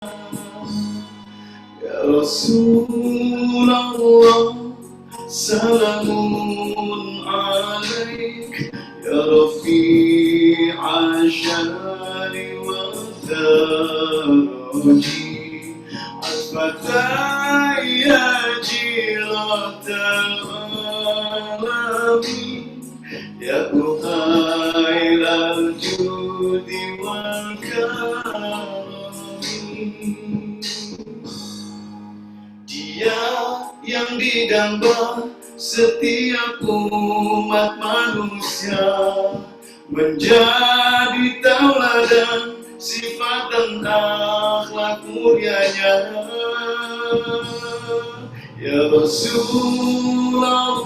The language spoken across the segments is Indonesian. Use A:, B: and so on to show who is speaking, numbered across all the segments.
A: Ya Rasulullah, salamun alaik, ya Rafi'a syari wa daraji, asfatai ya jiratal alamin, ya uhailal judi wal karami. Dia yang didamba setiap umat manusia, menjadi tauladan sifat dan akhlak mulianya. Ya Rasulullah,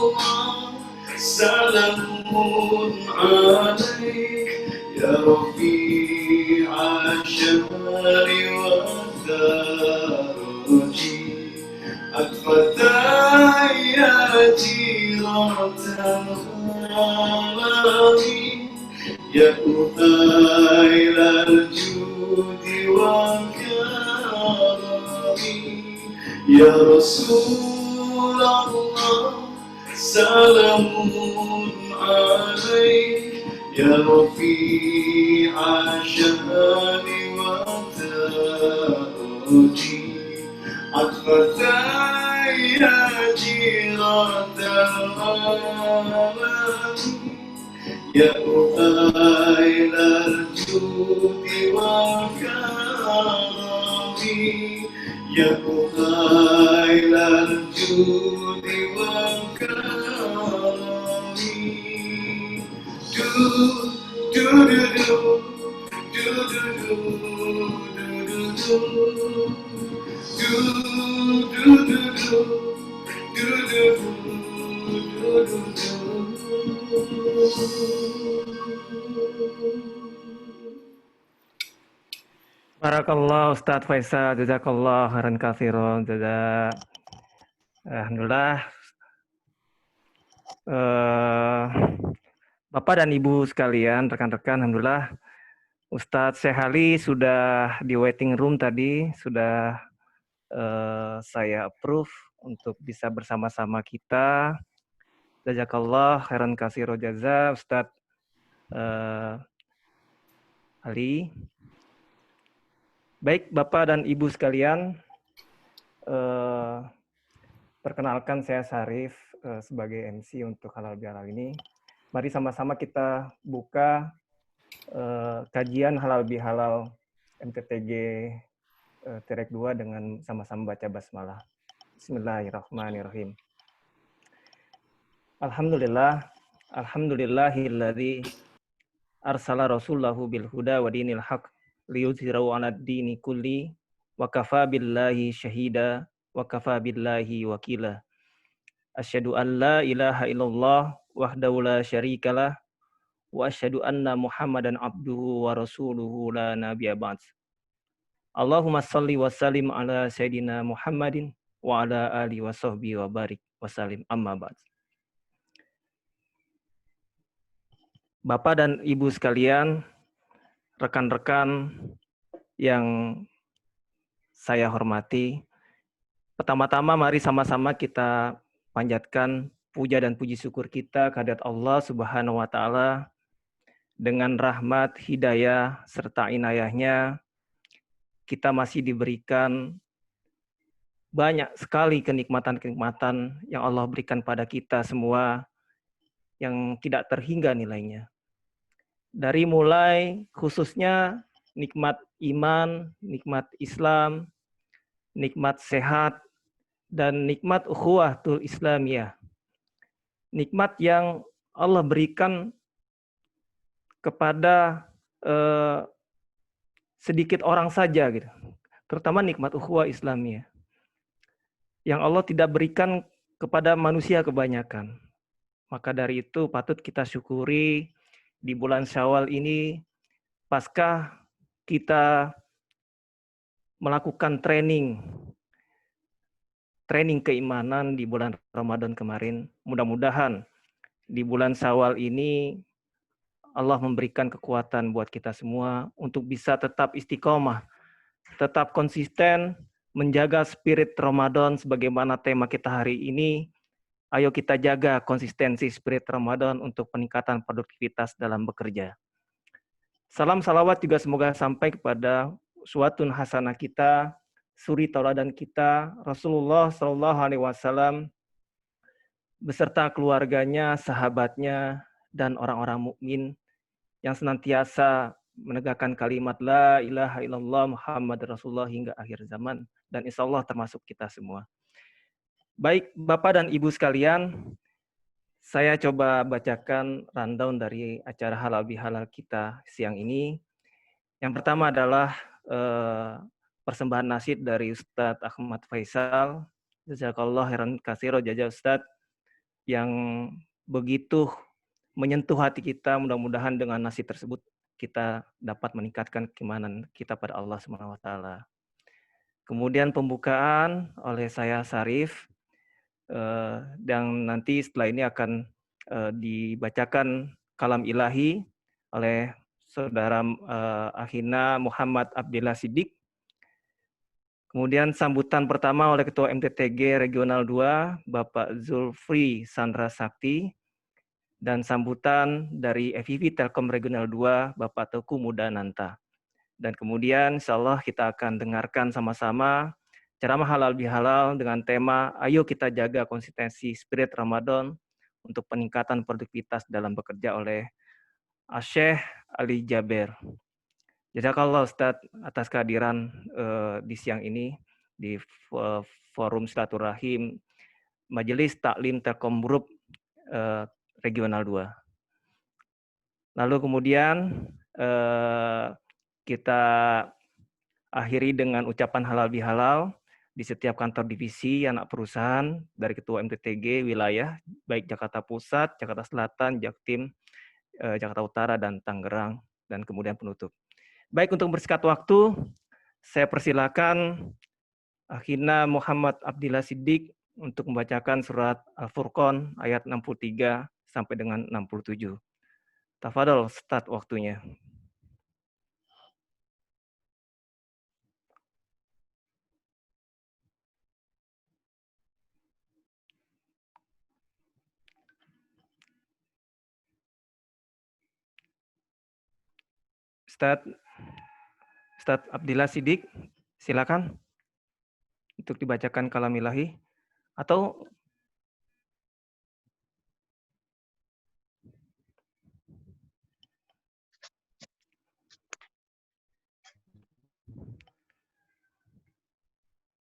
A: salamun alaik, ya Rafi'a syari wa daraji, Al-Fatah ya jiratal alamin, ya uhailal judi wal karami. Ya Rasulullah, salamun alaik, ya Rafi'a syani wa taraji, Al-Fatah ya jiratal alamin, ya uhailal judi wal karami, ya uhailal judi wal karami. Do do do do do do do do do
B: Barakallah Ustadz Faisal, jazakallah khairan katsiran, Alhamdulillah. Bapak dan Ibu sekalian, rekan-rekan, alhamdulillah Ustadz Syehali sudah di waiting room tadi, sudah saya approve untuk bisa bersama-sama kita. Jazakallah khairan katsiran jaza Ustadz Ali. Baik Bapak dan Ibu sekalian, perkenalkan saya Syarif sebagai MC untuk halal bihalal ini. Mari sama-sama kita buka kajian halal bihalal MTTG Terek 2 dengan sama-sama baca basmalah. Bismillahirrahmanirrahim. Alhamdulillah, alhamdulillahilladzi arsala rasulahu bil huda wa dinil haq liyuzhirahu 'alad dini kulli wa kafa billahi syahida wa kafa billahi wakila. Asyhadu an la ilaha illallah wahdahu la syarikalah wa asyhadu anna Muhammadan abduhu wa rasuluhu la nabiyya ba'd. Allahumma shalli wa sallim ala sayyidina Muhammadin wa ala alihi wa sahbihi wa barik wa sallim amma ba'd. Bapak dan Ibu sekalian, rekan-rekan yang saya hormati, pertama-tama mari sama-sama kita panjatkan puja dan puji syukur kita kehadirat Allah Subhanahu wa taala. Dengan rahmat, hidayah, serta inayahnya, kita masih diberikan banyak sekali kenikmatan-kenikmatan yang Allah berikan pada kita semua yang tidak terhingga nilainya. Dari mulai khususnya nikmat iman, nikmat Islam, nikmat sehat, dan nikmat ukhuwatul Islamiyah. Nikmat yang Allah berikan kepada sedikit orang saja, gitu. Terutama nikmat ukhuwah Islamiyah yang Allah tidak berikan kepada manusia kebanyakan. Maka dari itu patut kita syukuri di bulan Syawal ini, pasca kita melakukan training keimanan di bulan Ramadan kemarin. Mudah-mudahan di bulan Syawal ini Allah memberikan kekuatan buat kita semua untuk bisa tetap istiqomah tetap konsisten menjaga spirit Ramadan sebagaimana tema kita hari ini. Ayo kita jaga konsistensi spirit Ramadan untuk peningkatan produktivitas dalam bekerja. Salam salawat juga semoga sampai kepada uswatun hasanah kita, suri tauladan kita, Rasulullah Shallallahu Alaihi Wasallam beserta keluarganya, sahabatnya, dan orang-orang mukmin yang senantiasa menegakkan kalimat La ilaha illallah Muhammad Rasulullah hingga akhir zaman. Dan insya Allah termasuk kita semua. Baik Bapak dan Ibu sekalian, saya coba bacakan rundown dari acara halal bihalal kita siang ini. Yang pertama adalah persembahan nasyid dari Ustadz Ahmad Faisal. Jazakallah khairan katsiro jaza Ustadz, yang begitu menyentuh hati kita. Mudah-mudahan dengan nasyid tersebut kita dapat meningkatkan keimanan kita pada Allah Subhanahu wa taala. Kemudian pembukaan oleh saya Sarif, dan nanti setelah ini akan dibacakan kalam ilahi oleh Saudara Akhina Muhammad Abdillah Siddiq. Kemudian sambutan pertama oleh Ketua MTTG Regional 2, Bapak Zulfri Sandra Sakti. Dan sambutan dari FIV Telkom Regional 2, Bapak Teguh Mudananta. Dan kemudian insya Allah kita akan dengarkan sama-sama ceramah halal bihalal dengan tema Ayo kita jaga konsistensi spirit Ramadan untuk peningkatan produktivitas dalam bekerja oleh Syekh Ali Jaber. Jazakallah Ustadz atas kehadiran di siang ini di forum silaturahim Majelis Taklim Telkom Group Regional 2. Lalu kemudian kita akhiri dengan ucapan halal bihalal di setiap kantor divisi anak perusahaan dari Ketua MTTG wilayah, baik Jakarta Pusat, Jakarta Selatan, Jaktim, Jakarta Utara, dan Tangerang, dan kemudian penutup. Baik, untuk bersingkat waktu, saya persilakan Akhina Muhammad Abdillah Siddiq untuk membacakan surat Al-Furqan ayat 63 sampai dengan 67. Tafadhol, start waktunya. Ustadz Abdillah Siddiq, silakan untuk dibacakan kalam ilahi. Atau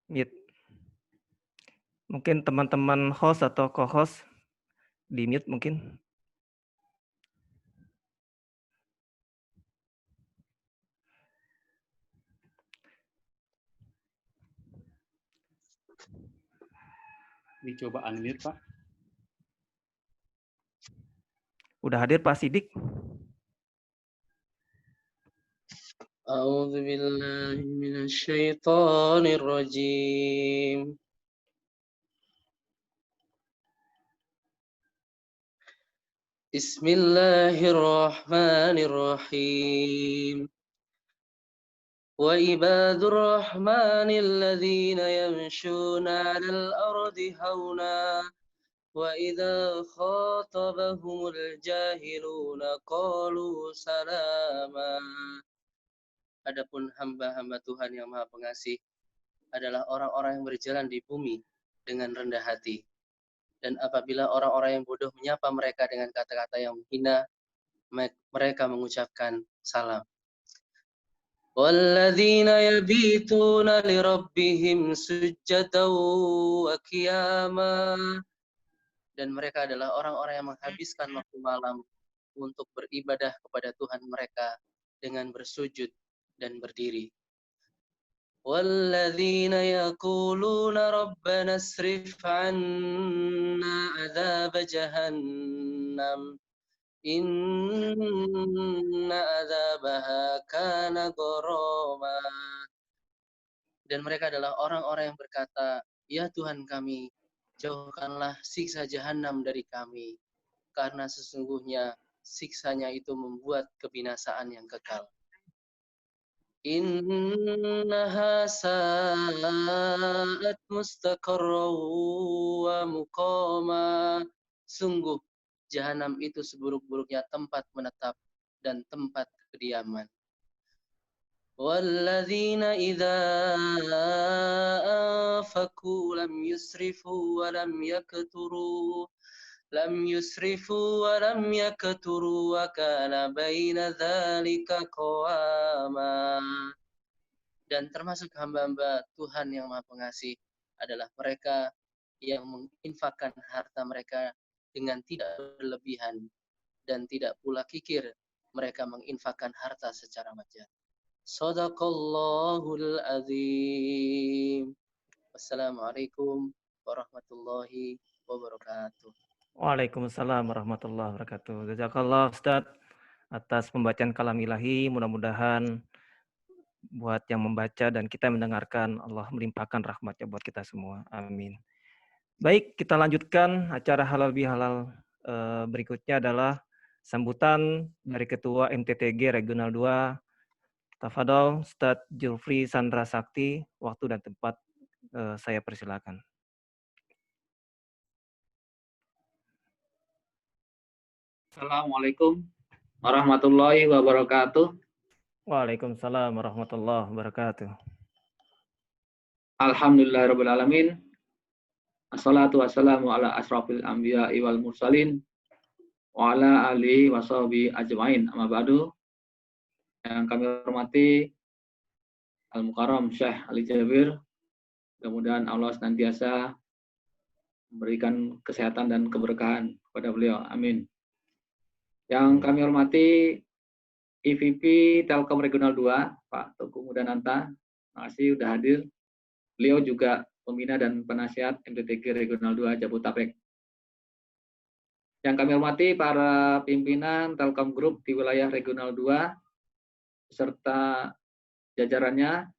B: mute. Mungkin teman-teman host atau co-host di mute mungkin.
C: Dicoba unmute, Pak.
B: Udah hadir Pak Siddiq?
D: A'udzu billahi minasyaitonir rajim. Bismillahirrahmanirrahim. Wa ibadur rahmanil ladzina yamshuna 'alal ardi hauna wa idza khatabahumul jahiluna qalu salama. Adapun hamba-hamba Tuhan yang Maha Pengasih adalah orang-orang yang berjalan di bumi dengan rendah hati. Dan apabila orang-orang yang bodoh menyapa mereka dengan kata-kata yang menghina, mereka mengucapkan salam. Walladzina yabituna lirabbihim sujjatan wa qiyama. Dan mereka adalah orang-orang yang menghabiskan waktu malam untuk beribadah kepada Tuhan mereka dengan bersujud dan berdiri. وَالَّذِينَ يَقُولُونَ رَبَّنَا اصْرِفْ عَنَّا عَذَابَ جَهَنَّمَ إِنَّ عَذَابَهَا كَانَ غَرَامًا. Dan mereka adalah orang-orang yang berkata, Ya Tuhan kami, jauhkanlah siksa jahanam dari kami, karena sesungguhnya siksanya itu membuat kebinasaan yang kekal. Innaha sa'at mustaqarran wa muqama. Sungguh jahanam itu seburuk-buruknya tempat menetap dan tempat kediaman. Walladzina idza anfaqu lam yusrifu wa lam yaqturu wa kana baina dzalika qawama. Dan termasuk hamba-hamba Tuhan yang Maha Pengasih adalah mereka yang menginfakkan harta mereka dengan tidak berlebihan dan tidak pula kikir mereka menginfakkan harta secara wajar. Shadaqallahul azim. Wassalamualaikum warahmatullahi wabarakatuh.
B: Waalaikumsalam warahmatullahi wabarakatuh. Jazakallah Ustaz atas pembacaan kalam ilahi. Mudah-mudahan buat yang membaca dan kita mendengarkan, Allah melimpahkan rahmatnya buat kita semua. Amin. Baik, kita lanjutkan acara halal bihalal berikutnya adalah sambutan dari Ketua MTTG Regional 2. Tafadol, Ustadz Julfri Sandra Sakti, waktu dan tempat saya persilakan.
C: Assalamualaikum warahmatullahi wabarakatuh.
B: Waalaikumsalam warahmatullahi wabarakatuh.
C: Alhamdulillahirabbil alamin. Assalatu wassalamu ala asrafil anbiya'i wal mursalin wa ala alihi washabihi ajmain. Amma ba'du. Yang kami hormati Al-Mukarram Syekh Ali Jabir. Mudah-mudahan Allah senantiasa memberikan kesehatan dan keberkahan kepada beliau. Amin. Yang kami hormati IVP Telkom Regional 2, Pak Teguh Mudananta. Terima kasih sudah hadir. Beliau juga pembina dan penasihat MTTG Regional 2 Jabodetabek. Yang kami hormati para pimpinan Telkom Group di wilayah Regional 2 beserta jajarannya,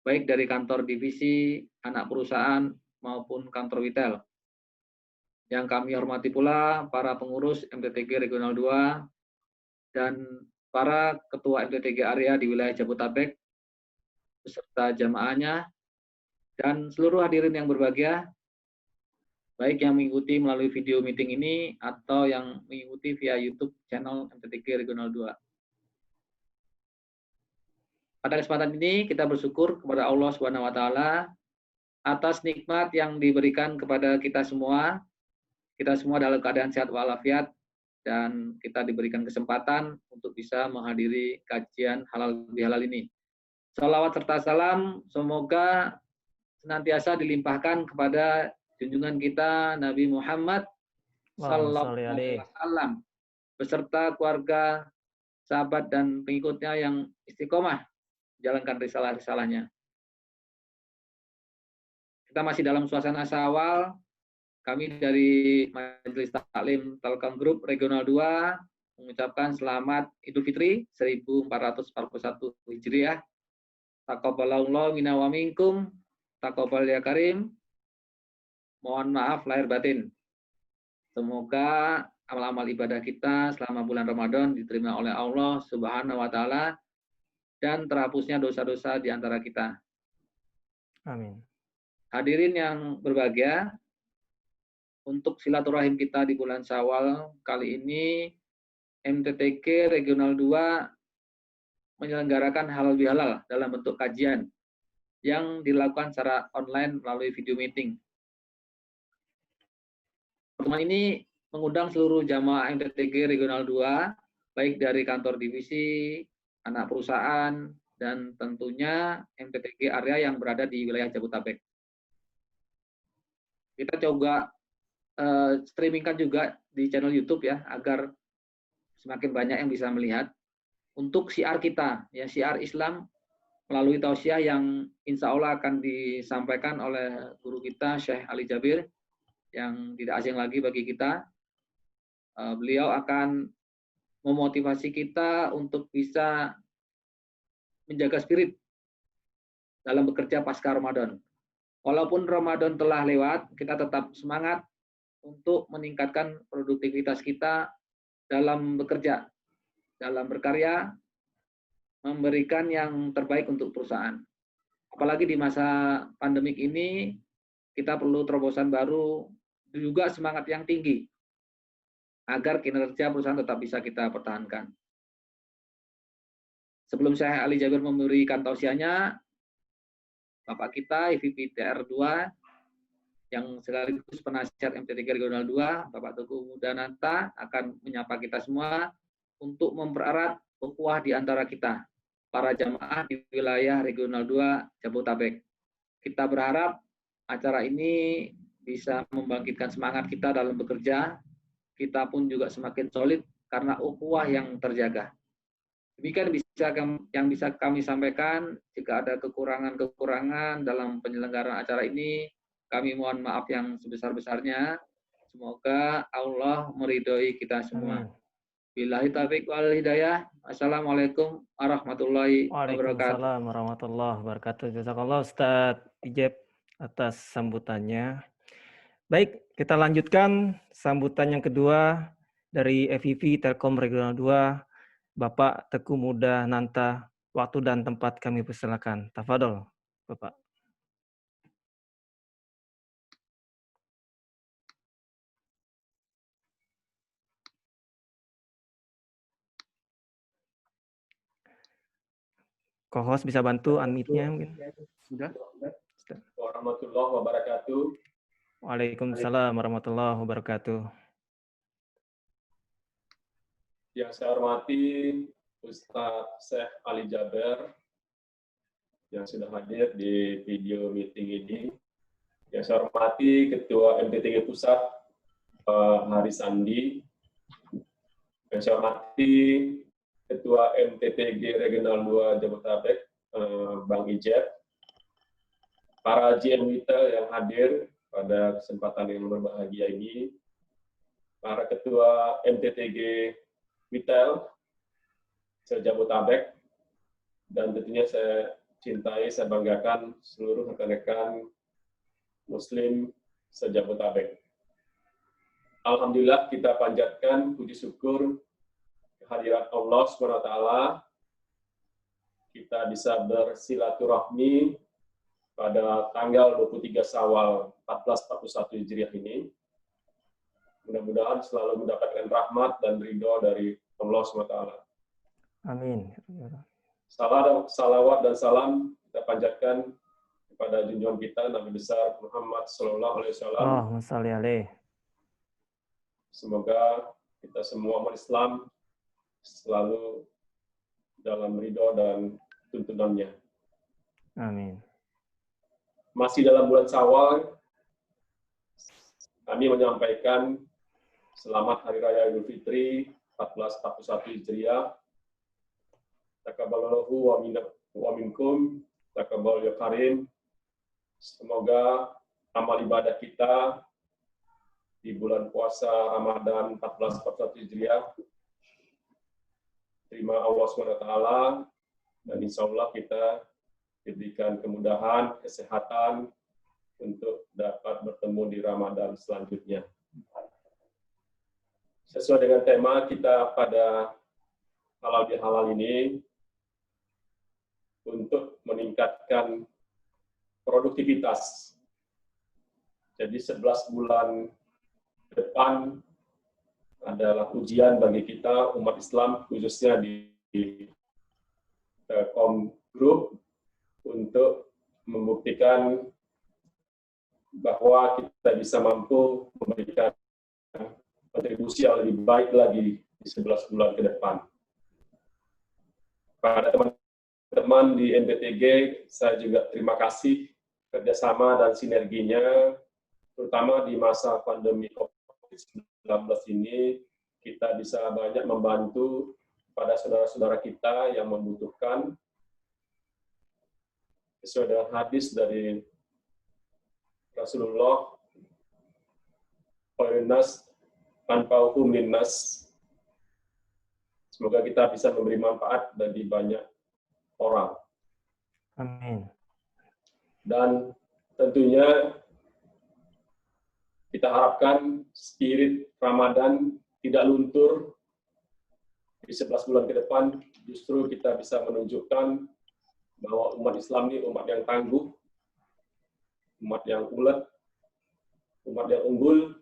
C: baik dari kantor divisi, anak perusahaan, maupun kantor retail. Yang kami hormati pula para pengurus MTTG Regional 2 dan para ketua MTTG area di wilayah Jabodetabek beserta jamaahnya dan seluruh hadirin yang berbahagia, baik yang mengikuti melalui video meeting ini atau yang mengikuti via YouTube channel MTTG Regional 2. Pada kesempatan ini kita bersyukur kepada Allah SWT atas nikmat yang diberikan kepada kita semua. Kita semua dalam keadaan sehat walafiat dan kita diberikan kesempatan untuk bisa menghadiri kajian halal bihalal ini. Salawat serta salam semoga senantiasa dilimpahkan kepada junjungan kita Nabi Muhammad sallallahu alaihi wasallam beserta keluarga, sahabat dan pengikutnya yang istiqomah jalankan risalah-risalahnya. Kita masih dalam suasana Syawal. Kami dari Majelis Taklim Telkom Group Regional 2 mengucapkan selamat Idul Fitri 1441 Hijriah. Taqabbalallahu minna wa minkum. Taqabbal ya karim. Mohon maaf lahir batin. Semoga amal-amal ibadah kita selama bulan Ramadan diterima oleh Allah Subhanahu wa taala dan terhapusnya dosa-dosa di antara kita.
B: Amin. Hadirin yang berbahagia, untuk silaturahim kita di bulan Syawal kali ini, MTTG Regional 2 menyelenggarakan halal bihalal dalam bentuk kajian yang dilakukan secara online melalui video meeting. Pertemuan ini mengundang seluruh jamaah MTTG Regional 2, baik dari kantor divisi, anak perusahaan, dan tentunya MTTG area yang berada di wilayah Jabodetabek. Kita coba streamingkan juga di channel YouTube ya, agar semakin banyak yang bisa melihat. Untuk syiar kita, ya syiar Islam melalui tausiah yang insya Allah akan disampaikan oleh guru kita Syekh Ali Jabir, yang tidak asing lagi bagi kita. Beliau akan memotivasi kita untuk bisa menjaga spirit dalam bekerja pasca Ramadan. Walaupun Ramadan telah lewat, kita tetap semangat untuk meningkatkan produktivitas kita dalam bekerja, dalam berkarya,
C: memberikan yang terbaik untuk perusahaan. Apalagi di masa pandemik ini, kita perlu terobosan baru, juga semangat yang tinggi, agar kinerja perusahaan tetap bisa kita pertahankan. Sebelum saya Ali Jabir memberikan tausiahnya, Bapak kita EVP TR2 yang sekaligus penasihat MT3 Regional 2, Bapak Teguh Mudananta akan menyapa kita semua untuk mempererat ukhuwah di antara kita, para jamaah di wilayah Regional 2 Jabodetabek. Kita berharap acara ini bisa membangkitkan semangat kita dalam bekerja, kita pun juga semakin solid karena ukhuwah yang terjaga. Demikian yang bisa kami sampaikan. Jika ada kekurangan-kekurangan dalam penyelenggaraan acara ini, kami mohon maaf yang sebesar-besarnya. Semoga Allah meridhoi kita semua. Billahi taufiq wal hidayah. Assalamualaikum warahmatullahi wabarakatuh.
B: Waalaikumsalam warahmatullahi wabarakatuh. Jazakallah Ustadz Ijab atas sambutannya. Baik, kita lanjutkan sambutan yang kedua dari FIV Telkom Regional 2, Bapak Teguh Mudananta. Waktu dan tempat kami persilakan. Tafadhol, Bapak. Co-host bisa bantu unmute-nya mungkin.
E: Sudah?
A: Warahmatullahi wabarakatuh.
B: Waalaikumsalam warahmatullahi wabarakatuh.
A: Yang saya hormati Ustadz Syekh Ali Jaber yang sudah hadir di video meeting ini. Yang saya hormati Ketua MT3 Pusat Haris Andi. Yang saya hormati Ketua MT3 Regional 2 Jabodetabek Bang Ijab. Para GM Retail yang hadir pada kesempatan yang berbahagia ini, para Ketua MT3 Retail se-Jabodetabek, dan tentunya saya cintai, saya banggakan seluruh rekan-rekan Muslim se-Jabodetabek. Alhamdulillah kita panjatkan puji syukur kehadirat Allah SWT, kita bisa bersilaturahmi pada tanggal 23 Syawal 1441 Hijriah ini. Mudah-mudahan selalu mendapatkan rahmat dan ridho dari Allah SWT.
B: Amin.
A: Salawat dan salam kita panjatkan kepada junjungan kita Nabi besar Muhammad Sallallahu Alaihi Wasallam.
B: Allahumma sholli alaihi.
A: Semoga kita semua umat Islam selalu dalam ridho dan tuntunannya.
B: Amin.
A: Masih dalam bulan Syawal, kami menyampaikan selamat Hari Raya Idul Fitri 1441 Hijriah. Taqabbalallahu wa minkum, taqabbal ya karim. Semoga amal ibadah kita di bulan puasa Ramadan 1441 Hijriah terima Allah SWT, dan insya Allah kita diberikan kemudahan, kesehatan untuk dapat bertemu di Ramadan selanjutnya. Sesuai dengan tema kita pada halal bihalal ini, untuk meningkatkan produktivitas. Jadi 11 bulan depan adalah ujian bagi kita umat Islam, khususnya di Telkom Group, untuk membuktikan bahwa kita bisa mampu memberikan kontribusi yang lebih baik lagi di 11 bulan ke depan. Pada teman-teman di MT3, saya juga terima kasih kerjasama dan sinerginya, terutama di masa pandemi COVID-19 ini, kita bisa banyak membantu pada saudara-saudara kita yang membutuhkan. Sesuai dengan hadis dari Rasulullah, Qainas tanfa'uhum linnas. Semoga kita bisa memberi manfaat bagi banyak orang.
B: Amin.
A: Dan tentunya kita harapkan spirit Ramadan tidak luntur di 11 bulan ke depan justru kita bisa menunjukkan bahwa umat Islam ini umat yang tangguh, umat yang ulet, umat yang unggul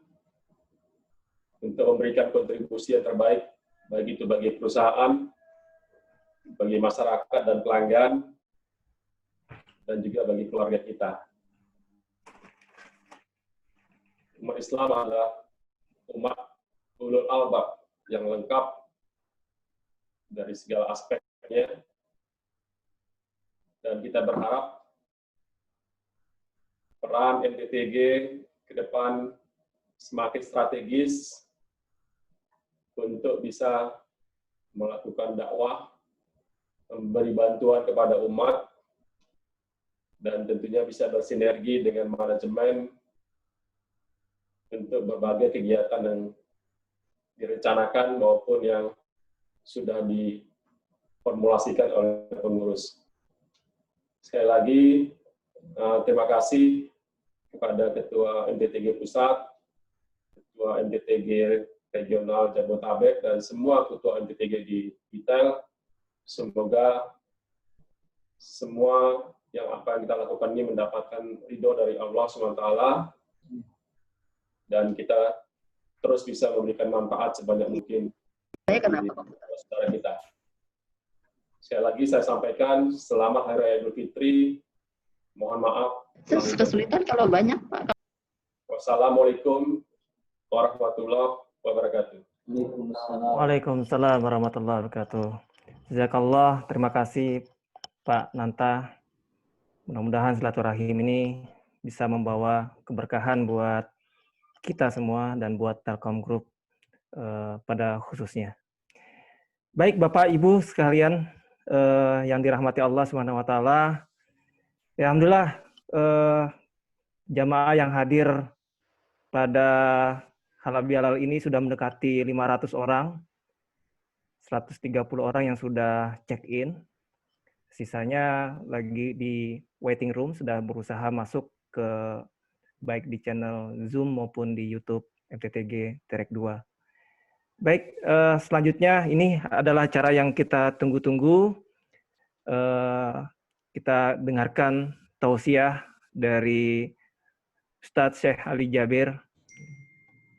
A: untuk memberikan kontribusi yang terbaik, baik itu bagi perusahaan, bagi masyarakat dan pelanggan, dan juga bagi keluarga kita. Umat Islam adalah umat ulul albab yang lengkap dari segala aspeknya, dan kita berharap peran MTTG ke depan semakin strategis untuk bisa melakukan dakwah, memberi bantuan kepada umat, dan tentunya bisa bersinergi dengan manajemen untuk berbagai kegiatan yang direncanakan maupun yang sudah diformulasikan oleh pengurus. Sekali lagi, terima kasih kepada Ketua MTTG Pusat, Ketua MTTG Regional Jabodetabek, dan semua Ketua MTTG di detail. Semoga semua yang apa yang kita lakukan ini mendapatkan ridho dari Allah SWT, dan kita terus bisa memberikan manfaat sebanyak mungkin bagi saudara kita. Sekali lagi saya sampaikan selamat Hari Raya Idul Fitri. Mohon maaf.
E: Kesulitan kalau banyak, Pak.
A: Wassalamualaikum warahmatullahi wabarakatuh.
B: Waalaikumsalam warahmatullahi wabarakatuh. Jazakallah, terima kasih Pak Nanta. Mudah-mudahan silaturahim ini bisa membawa keberkahan buat kita semua dan buat Telkom Group pada khususnya. Baik Bapak Ibu sekalian yang dirahmati Allah Subhanahu wa taala. Ya, alhamdulillah jamaah yang hadir pada halal bihalal ini sudah mendekati 500 orang. 130 orang yang sudah check-in. Sisanya lagi di waiting room, sudah berusaha masuk ke baik di channel Zoom maupun di YouTube MTTG Terek 2. Baik, selanjutnya ini adalah acara yang kita tunggu-tunggu. Kita dengarkan tausiah dari Ustadz Syekh Ali Jabir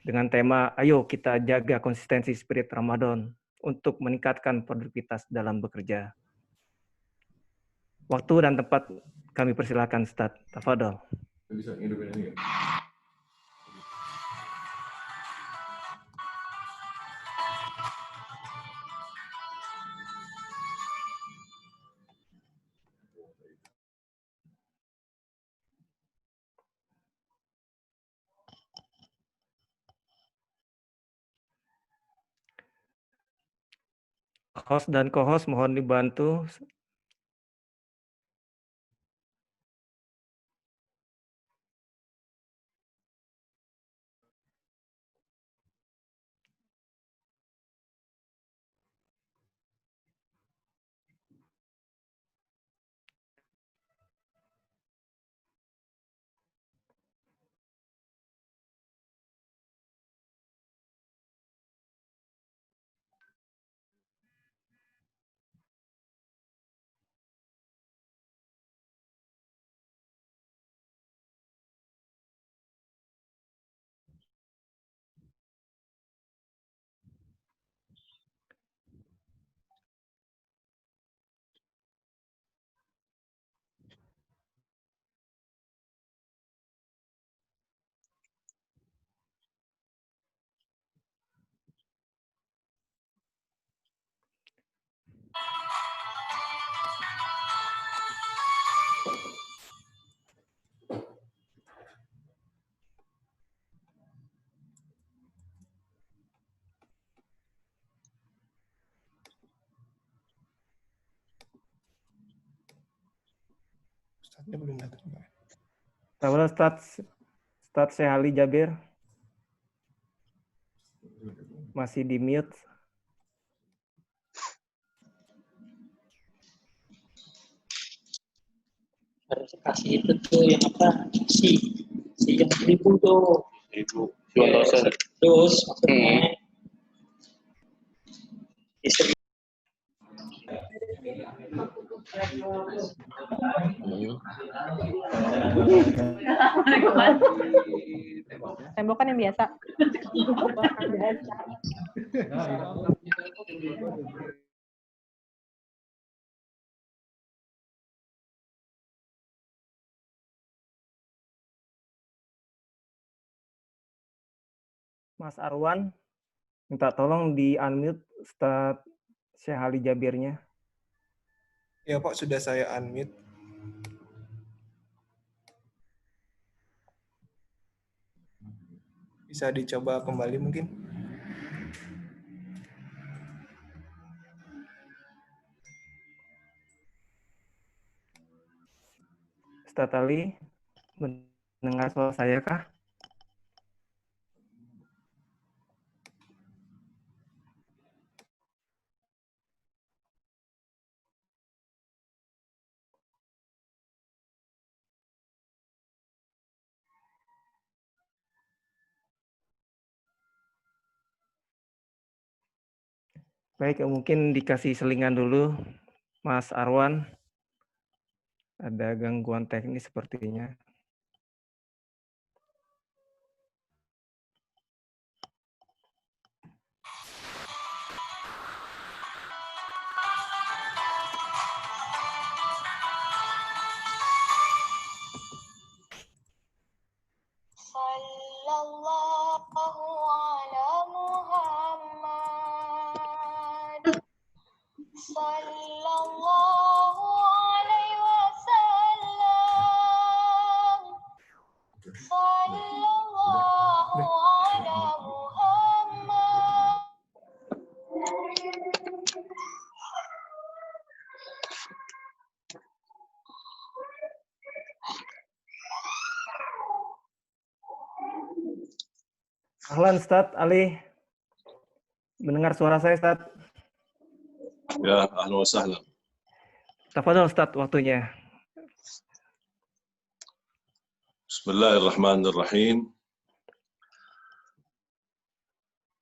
B: dengan tema ayo kita jaga konsistensi spirit Ramadan untuk meningkatkan produktivitas dalam bekerja. Waktu dan tempat kami persilakan Ustadz. Tafadhol.
F: Bisa hidupin ini nggak?
B: Host dan co-host mohon dibantu.
F: Ustadznya belum datang, Pak.
B: Tafadhol Ustadz Syekh Ali Jabir masih di mute.
G: Harus kasih itu tuh yang apa, si yang 1.000 tuh 1.000 terus maksudnya
H: Tembokan yang biasa.
B: Mas Arwan, minta tolong di-unmute Ustadz Syekh Ali Jabirnya.
I: Ya Pak, sudah saya unmute. Bisa dicoba kembali mungkin.
B: Ustadz Ali, mendengar suara saya kah? Baik, mungkin dikasih selingan dulu, Mas Arwan. Ada gangguan teknis sepertinya.
J: Sallallahu ala Muhammad. Sallallahu alaihi wasallam. Sallallahu ala Muhammad.
B: Ahlan Ustadz Ali. Mendengar suara saya Ustadz?
K: Ya, ahlan wa sahlan.
B: Tafadhol Ustadz waktunya.
K: Bismillahirrahmanirrahim.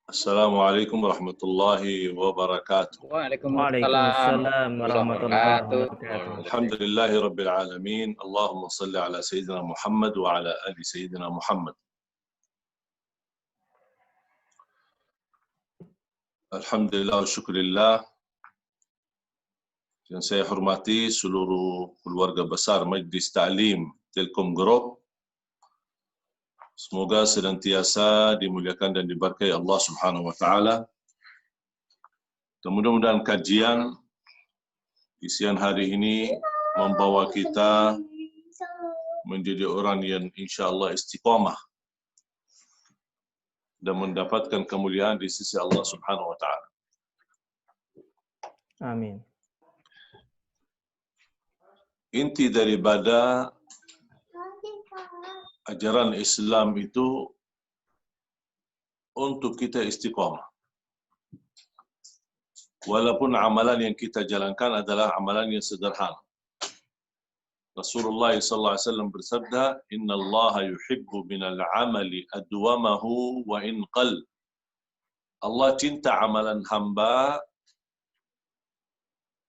K: Assalamualaikum warahmatullahi wabarakatuh.
B: Waalaikumsalam warahmatullahi wabarakatuh.
K: Alhamdulillahi rabbil alamin. Allahumma salli ala sayyidina Muhammad wa ala ali sayyidina Muhammad. Alhamdulillah wa syukurillah. Yang saya hormati seluruh keluarga besar Majlis Ta'lim Telkom Group. Semoga senantiasa dimuliakan dan diberkahi Allah Subhanahu wa taala. Dan mudah-mudahan kajian di siang hari ini membawa kita menjadi orang yang insya-Allah istiqamah dan mendapatkan kemuliaan di sisi Allah Subhanahu wa taala.
B: Amin.
K: Inti daripada ajaran Islam itu untuk kita istiqamah. Walaupun amalan yang kita jalankan adalah amalan yang sederhana. Rasulullah SAW bersabda, Inna Allah yuhibbu minal amali adwamahu wa in qal. Allah cinta amalan hamba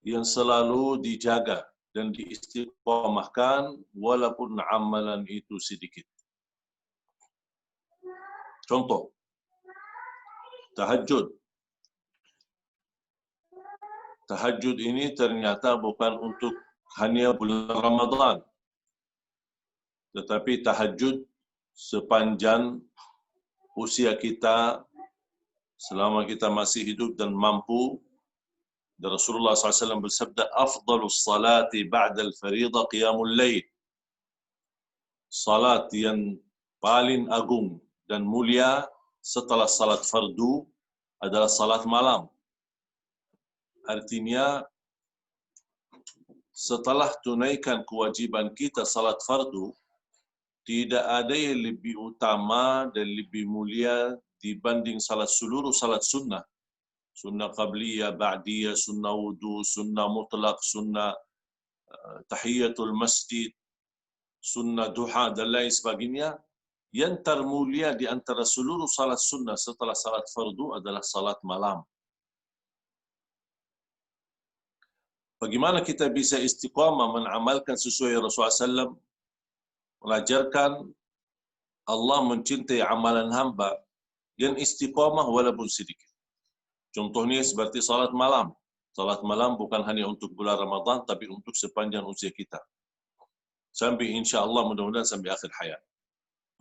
K: yang selalu dijaga dan diistiqamahkan walaupun amalan itu sedikit. Contoh, tahajud. Tahajud ini ternyata bukan untuk hanya bulan Ramadan, tetapi tahajud sepanjang usia kita, selama kita masih hidup dan mampu. Dan Rasulullah SAW bersabda, "Afdalus salati ba'dal fariḍah qiyamul lail." Salat yang paling agung dan mulia setelah salat fardu adalah salat malam. Artinya, setelah tunaikan kewajiban kita salat fardu, tidak ada yang lebih utama dan lebih mulia dibanding seluruh salat sunnah. Sunnah qabliyah, ba'diyah, sunnah wudu, sunnah mutlak, sunnah tahiyatul masjid, sunnah duha, dan lain sebagainya. Yang termulia di antara seluruh salat sunnah setelah salat fardu adalah salat malam. Bagaimana kita bisa istiqamah mengamalkan sesuai Rasulullah SAW mengajarkan Allah mencintai amalan hamba yang istiqamah walaupun sedikit. Contohnya seperti salat malam. Salat malam bukan hanya untuk bulan Ramadan, tapi untuk sepanjang usia kita. Sampai insya-Allah mudah-mudahan sampai akhir hayat.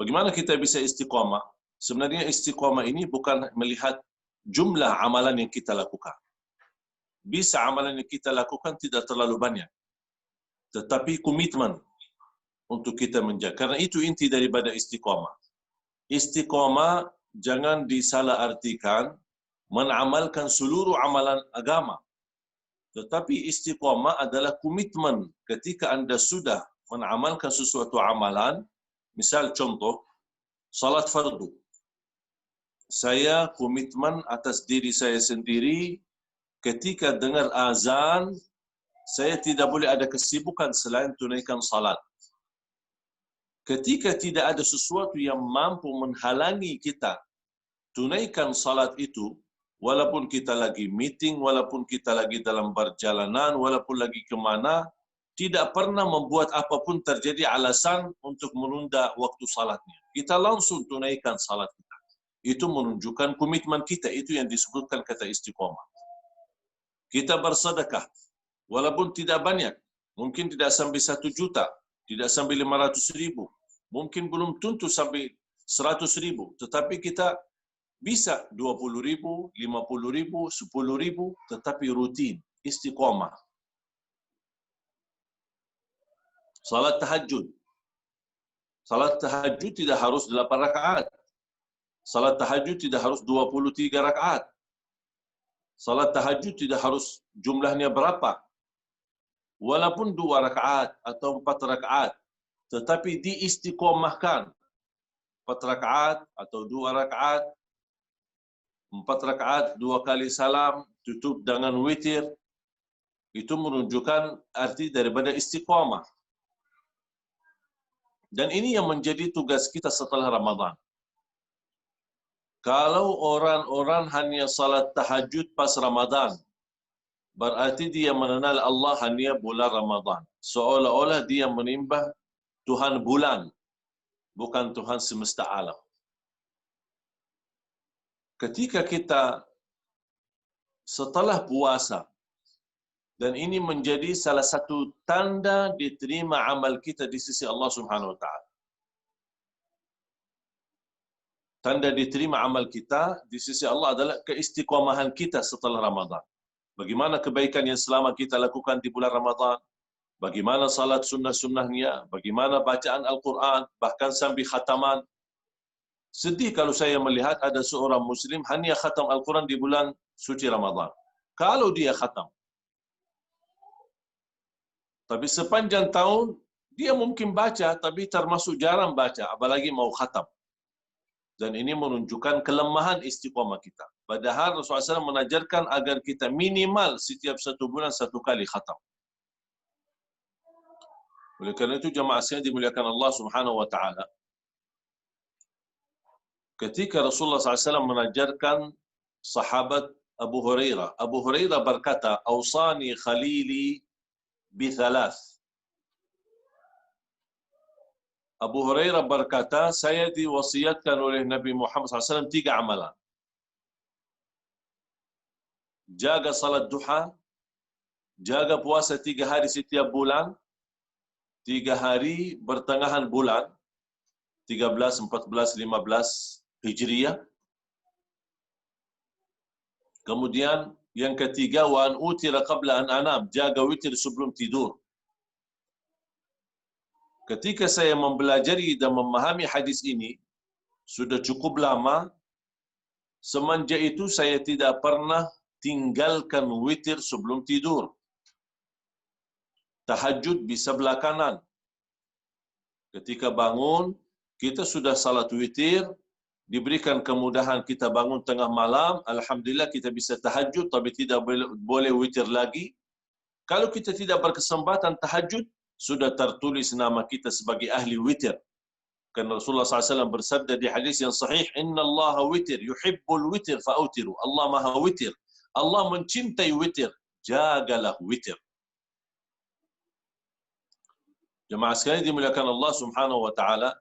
K: Bagaimana kita bisa istiqamah? Sebenarnya istiqamah ini bukan melihat jumlah amalan yang kita lakukan. Bisa amalan yang kita lakukan tidak terlalu banyak. Tetapi komitmen untuk kita menjaga. Karena itu inti daripada istiqamah. Istiqamah jangan disalahartikan mengamalkan seluruh amalan agama. Tetapi istiqamah adalah komitmen ketika Anda sudah mengamalkan sesuatu amalan. Misal contoh, salat fardu. Saya komitmen atas diri saya sendiri, ketika dengar azan, saya tidak boleh ada kesibukan selain tunaikan salat. Ketika tidak ada sesuatu yang mampu menghalangi kita tunaikan salat itu, walaupun kita lagi meeting, walaupun kita lagi dalam perjalanan, walaupun lagi ke mana, tidak pernah membuat apapun terjadi alasan untuk menunda waktu salatnya. Kita langsung tunaikan salat kita. Itu menunjukkan komitmen kita. Itu yang disebutkan kata istiqamah. Kita bersedekah, walaupun tidak banyak. Mungkin tidak sampai 1 juta, tidak sampai 500.000. Mungkin belum tentu sampai 100.000. Tetapi kita bisa 20.000, 50.000, 10.000, tetapi rutin, istiqamah. Salat tahajud. Salat tahajud tidak harus 8 rakaat. Salat tahajud tidak harus 23 rakaat. Salat tahajud tidak harus jumlahnya berapa. Walaupun 2 rakaat atau 4 rakaat, tetapi diistiqamahkan. 4 rakaat atau 2 rakaat, 4 rakaat, 2 kali salam, tutup dengan witir. Itu menunjukkan arti daripada istiqamah. Dan ini yang menjadi tugas kita setelah Ramadan. Kalau orang-orang hanya salat tahajud pas Ramadan, berarti dia mengenal Allah hanya bulan Ramadan. Seolah-olah dia menyembah Tuhan bulan, bukan Tuhan semesta alam. Ketika kita setelah puasa, dan ini menjadi salah satu tanda diterima amal kita di sisi Allah Subhanahu wa taala. Tanda diterima amal kita di sisi Allah adalah keistiqamahan kita setelah Ramadan. Bagaimana kebaikan yang selama kita lakukan di bulan Ramadan, bagaimana salat sunnah-sunnahnya, bagaimana bacaan Al-Quran, bahkan sampai khataman. Sedih kalau saya melihat ada seorang Muslim hanya khatam Al-Quran di bulan suci Ramadan. Kalau dia khatam. Tapi sepanjang tahun, dia mungkin baca, tapi termasuk jarang baca, apalagi mau khatam. Dan ini menunjukkan kelemahan istiqamah kita. Padahal Rasulullah SAW mengajarkan agar kita minimal setiap 1 bulan 1 kali khatam. Oleh kerana itu jemaah sekalian dimuliakan Allah Subhanahu wa taala. Ketika Rasulullah SAW mengajarkan sahabat Abu Hurairah. Abu Hurairah berkata, "Awsani khalili bi-thalath." Abu Hurairah berkata, saya diwasiatkan oleh Nabi Muhammad SAW 3 amalan. Jaga salat duha, jaga puasa 3 hari setiap bulan, 3 hari pertengahan bulan, 13, 14, 15 Hijriah. Kemudian yang ketiga, wa an utira qabla an anam, jaga witir sebelum tidur. Ketika saya mempelajari dan memahami hadis ini, sudah cukup lama, semenjak itu saya tidak pernah tinggalkan witir sebelum tidur. Tahajud bisa belakangan. Ketika bangun, kita sudah salat witir, diberikan kemudahan kita bangun tengah malam, alhamdulillah kita bisa tahajud, tapi tidak boleh witir lagi. Kalau kita tidak berkesempatan tahajud, sudah tertulis nama kita sebagai ahli witir. Karena Rasulullah SAW bersabda di hadis yang sahih, Inna Allah witir, yuhibbul witir fa'utiru. Allah maha witir. Allah mencintai witir, jagalah witir. Jemaah sekalian dimuliakan Allah Subhanahu wa taala,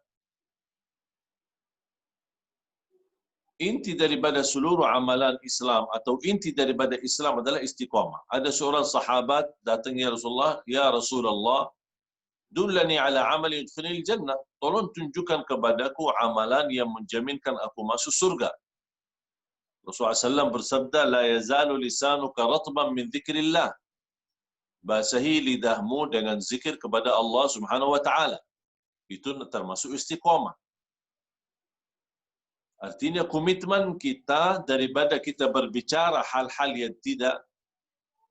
K: inti daripada seluruh amalan Islam atau inti daripada Islam adalah istiqamah. Ada seorang sahabat datang ya Rasulullah, ya Rasulullah, dullani ala amali yudkhilnil jannah. Tolong tunjukkan kepadaku amalan yang menjaminkan aku masuk surga. Rasulullah SAW bersabda, la yazalu lisanuka ratban min dzikrillah. Basahi lidahmu dengan zikir kepada Allah Subhanahu wa taala. Itu termasuk istiqamah. Artinya komitmen kita daripada kita berbicara hal-hal yang tidak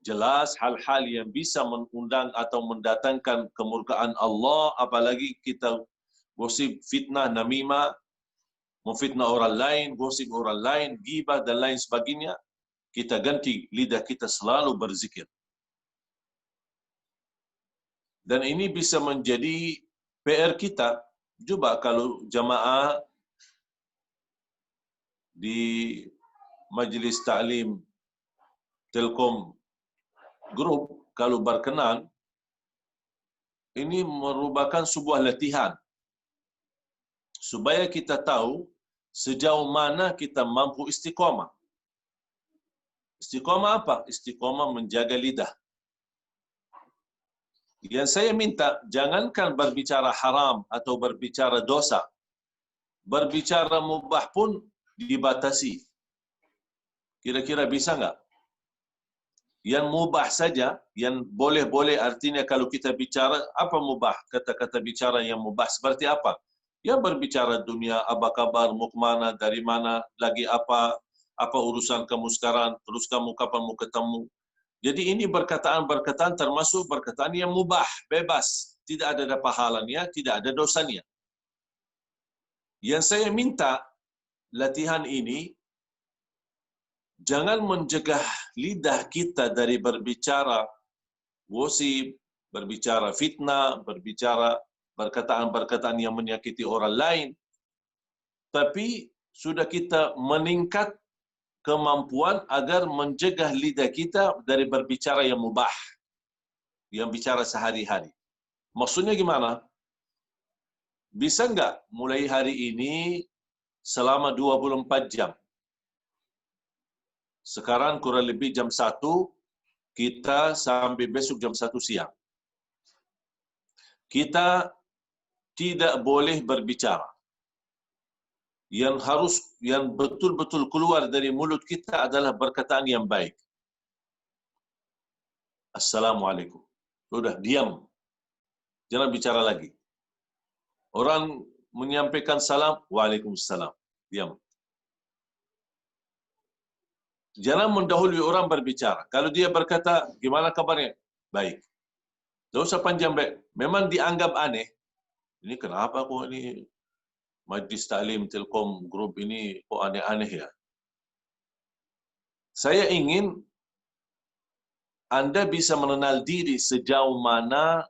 K: jelas, hal-hal yang bisa mengundang atau mendatangkan kemurkaan Allah, apalagi kita gosip, fitnah, namimah, memfitnah orang lain, gosip orang lain, ghibah dan lain sebagainya, kita ganti lidah kita selalu berzikir. Dan ini bisa menjadi PR kita. Coba kalau jamaah di Majlis Ta'lim Telkom Group, kalau berkenan, ini merupakan sebuah latihan supaya kita tahu sejauh mana kita mampu istiqamah. Istiqamah apa? Istiqamah menjaga lidah. Yang saya minta, jangankan berbicara haram atau berbicara dosa. Berbicara mubah pun dibatasi. Kira-kira bisa enggak? Yang mubah saja, yang boleh-boleh, artinya kalau kita bicara, apa mubah? Kata-kata bicara yang mubah seperti apa? Yang berbicara dunia, apa kabar, mau kemana, dari mana, lagi apa urusan kamu sekarang, terus kamu kapan mau ketemu. Jadi ini perkataan-perkataan termasuk perkataan yang mubah, bebas. Tidak ada pahalanya, tidak ada dosanya. Yang saya minta, latihan ini, jangan mencegah lidah kita dari berbicara gosip, berbicara fitnah, berbicara perkataan-perkataan yang menyakiti orang lain. Tapi sudah kita meningkat kemampuan agar mencegah lidah kita dari berbicara yang mubah, yang bicara sehari-hari. Maksudnya gimana? Bisa enggak mulai hari ini selama 24 jam? Sekarang kurang lebih jam 1, kita sampai besok jam 1 siang. Kita tidak boleh berbicara. Yang betul-betul keluar dari mulut kita adalah perkataan yang baik. Assalamualaikum. Sudah, diam. Jangan bicara lagi. Orang menyampaikan salam, waalaikumsalam. Diam. Jangan mendahului orang berbicara. Kalau dia berkata, gimana kabarnya? Baik. Tidak usah panjang baik. Memang dianggap aneh. Ini kenapa kok ini Majlis Ta'lim Telkom Group ini kok aneh-aneh ya? Saya ingin Anda bisa mengenal diri sejauh mana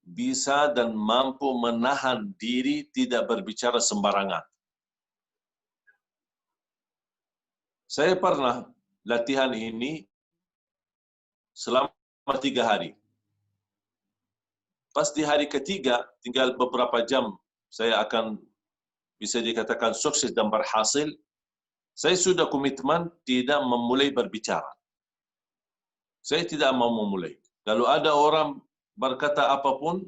K: bisa dan mampu menahan diri tidak berbicara sembarangan. Saya pernah latihan ini selama 3 hari. Pas di hari ketiga, tinggal beberapa jam, saya akan bisa dikatakan sukses dan berhasil. Saya sudah komitmen tidak memulai berbicara. Saya tidak mau memulai. Kalau ada orang berkata apapun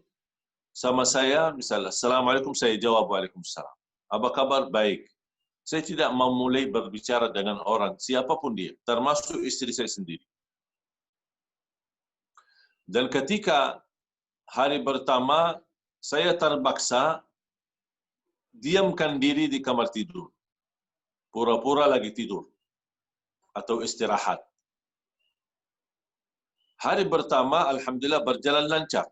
K: sama saya, misalnya, Assalamualaikum, saya jawab Waalaikumsalam. Apa kabar? Baik. Saya tidak mau mulai berbicara dengan orang, siapapun dia, termasuk istri saya sendiri. Dan ketika hari pertama, saya terpaksa diamkan diri di kamar tidur. Pura-pura lagi tidur. Atau istirahat. Hari pertama, Alhamdulillah berjalan lancar.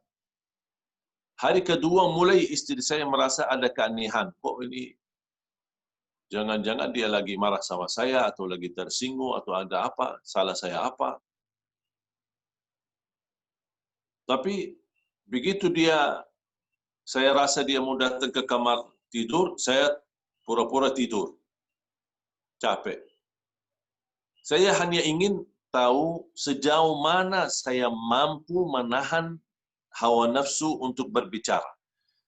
K: Hari kedua, mulai istri saya merasa ada keanehan. Kok ini, jangan-jangan dia lagi marah sama saya, atau lagi tersinggung, atau ada apa, salah saya apa. Tapi, begitu saya rasa dia mau datang ke kamar tidur, saya pura-pura tidur. Capek. Saya hanya ingin tahu sejauh mana saya mampu menahan hawa nafsu untuk berbicara.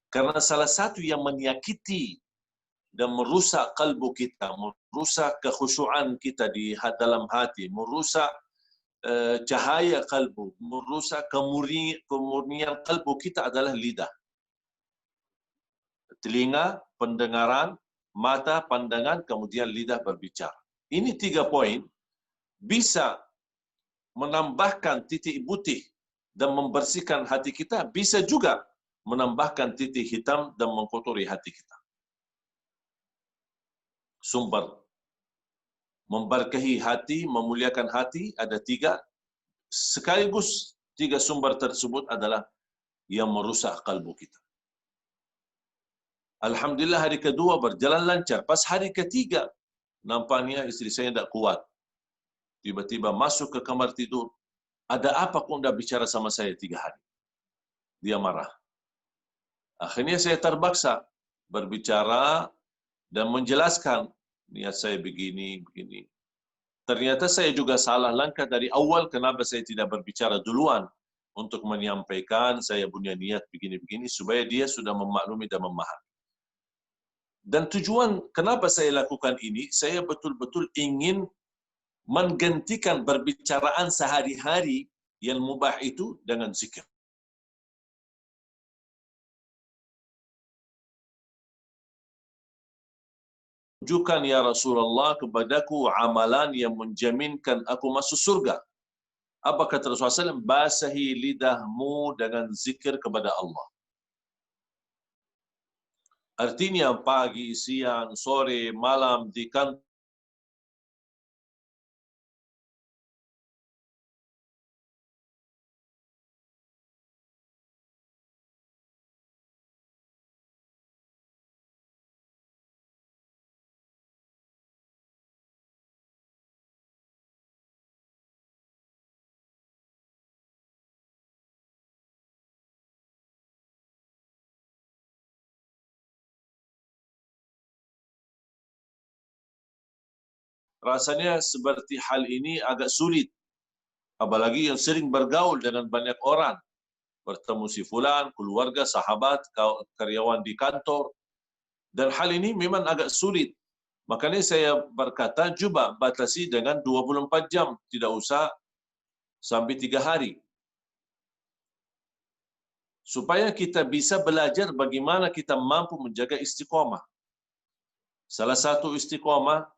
K: Karena salah satu yang menyakiti dan merusak kalbu kita, merusak kekhusyuan kita di dalam hati, merusak cahaya kalbu, merusak kemurnian kalbu kita adalah lidah. Telinga, pendengaran, mata, pandangan, kemudian lidah berbicara. Ini 3 poin bisa menambahkan titik putih dan membersihkan hati kita, bisa juga menambahkan titik hitam dan mengkotori hati kita. Sumber memberkahi hati, memuliakan hati ada 3. Sekaligus 3 sumber tersebut adalah yang merusak kalbu kita. Alhamdulillah hari kedua berjalan lancar. Pas hari ketiga, nampaknya istri saya tidak kuat. Tiba-tiba masuk ke kamar tidur. Ada apa kok tidak bicara sama saya 3 hari? Dia marah. Akhirnya saya terpaksa berbicara dan menjelaskan niat saya begini. Ternyata saya juga salah langkah dari awal. Kenapa saya tidak berbicara duluan untuk menyampaikan saya punya niat begini-begini supaya dia sudah memaklumi dan memahami. Dan tujuan kenapa saya lakukan ini, saya betul-betul ingin menggantikan berbicaraan sehari-hari yang mubah itu dengan zikir. Tunjukkan ya Rasulullah kepadaku amalan yang menjaminkan aku masuk surga. Apa kata Rasulullah SAW? Basahi lidahmu dengan zikir kepada Allah. Artinya pagi, siang, sore, malam di kantor, rasanya seperti hal ini agak sulit. Apalagi yang sering bergaul dengan banyak orang. Bertemu si fulan, keluarga, sahabat, karyawan di kantor. Dan hal ini memang agak sulit. Makanya saya berkata, cuba batasi dengan 24 jam. Tidak usah sampai 3 hari. Supaya kita bisa belajar bagaimana kita mampu menjaga istiqamah. Salah satu istiqamah,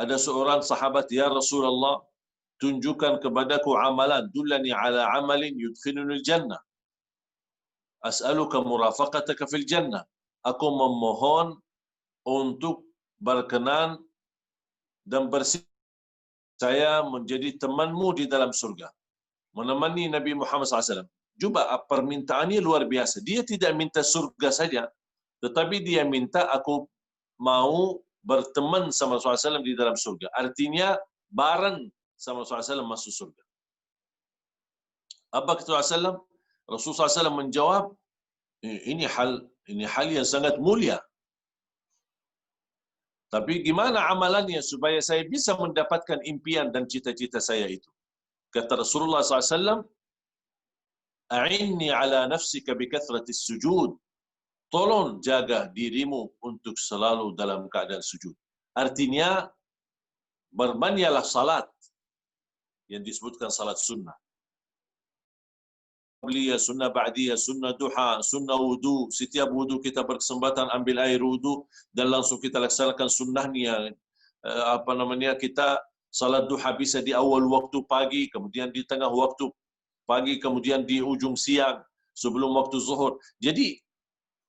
K: ada seorang sahabat, ya Rasulullah, tunjukkan kepadaku amalan, dullani ala amalin yudkhilunil jannah. As'aluka murafaqataka fil jannah. Aku memohon untuk berkenan dan bersih saya menjadi temanmu di dalam surga. Menemani Nabi Muhammad SAW. Cuba permintaannya luar biasa. Dia tidak minta surga saja, tetapi dia minta aku mau berteman sama Rasulullah SAW di dalam surga. Artinya bareng sama Rasulullah SAW masuk surga. Apa kata Rasulullah SAW? Rasulullah SAW menjawab, ini hal yang sangat mulia. Tapi gimana amalannya supaya saya bisa mendapatkan impian dan cita-cita saya itu? Kata Rasulullah SAW, A'inni ala nafsika bikathratis sujud. Tolong jaga dirimu untuk selalu dalam keadaan sujud. Artinya, berbanyalah salat yang disebutkan salat sunnah. Qabliyah, sunnah ba'diyah, sunnah duha, sunnah wudu. Setiap wudu kita berkesempatan ambil air wudu dan langsung kita laksanakan sunnahnya. Kita salat duha bisa di awal waktu pagi, kemudian di tengah waktu pagi, kemudian di ujung siang sebelum waktu zuhur. Jadi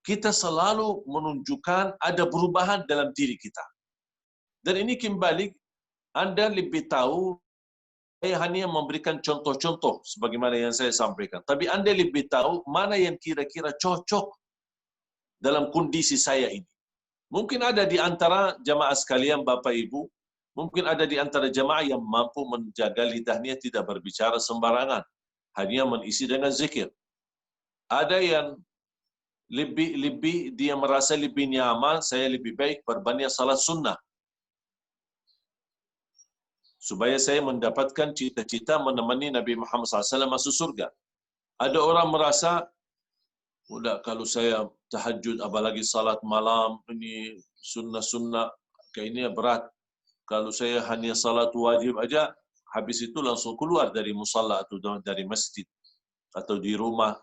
K: kita selalu menunjukkan ada perubahan dalam diri kita. Dan ini kembali Anda lebih tahu, saya hanya memberikan contoh-contoh sebagaimana yang saya sampaikan. Tapi Anda lebih tahu mana yang kira-kira cocok dalam kondisi saya ini. Mungkin ada di antara jamaah sekalian, Bapak Ibu, mungkin ada di antara jamaah yang mampu menjaga lidahnya tidak berbicara sembarangan, hanya mengisi dengan zikir. Ada yang lebih dia merasa lebih nyaman, saya lebih baik berbanyak salat sunnah. Supaya saya mendapatkan cita-cita menemani Nabi Muhammad SAW masuk surga. Ada orang merasa Udah kalau saya tahajud, apalagi salat malam, ini sunnah-sunnah, kayaknya berat. Kalau saya hanya salat wajib aja, habis itu langsung keluar dari musalla atau dari masjid atau di rumah.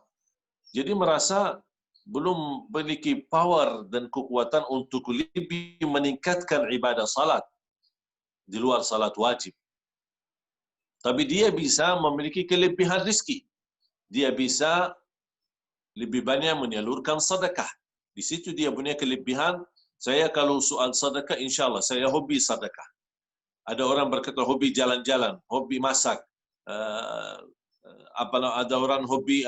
K: Jadi merasa belum memiliki power dan kekuatan untuk lebih meningkatkan ibadah salat di luar salat wajib. Tapi dia bisa memiliki kelebihan rezeki. Dia bisa lebih banyak menyalurkan sedekah. Di situ dia punya kelebihan. Saya kalau soal sedekah, insyaAllah saya hobi sedekah. Ada orang berkata hobi jalan-jalan, hobi masak. Ada orang hobi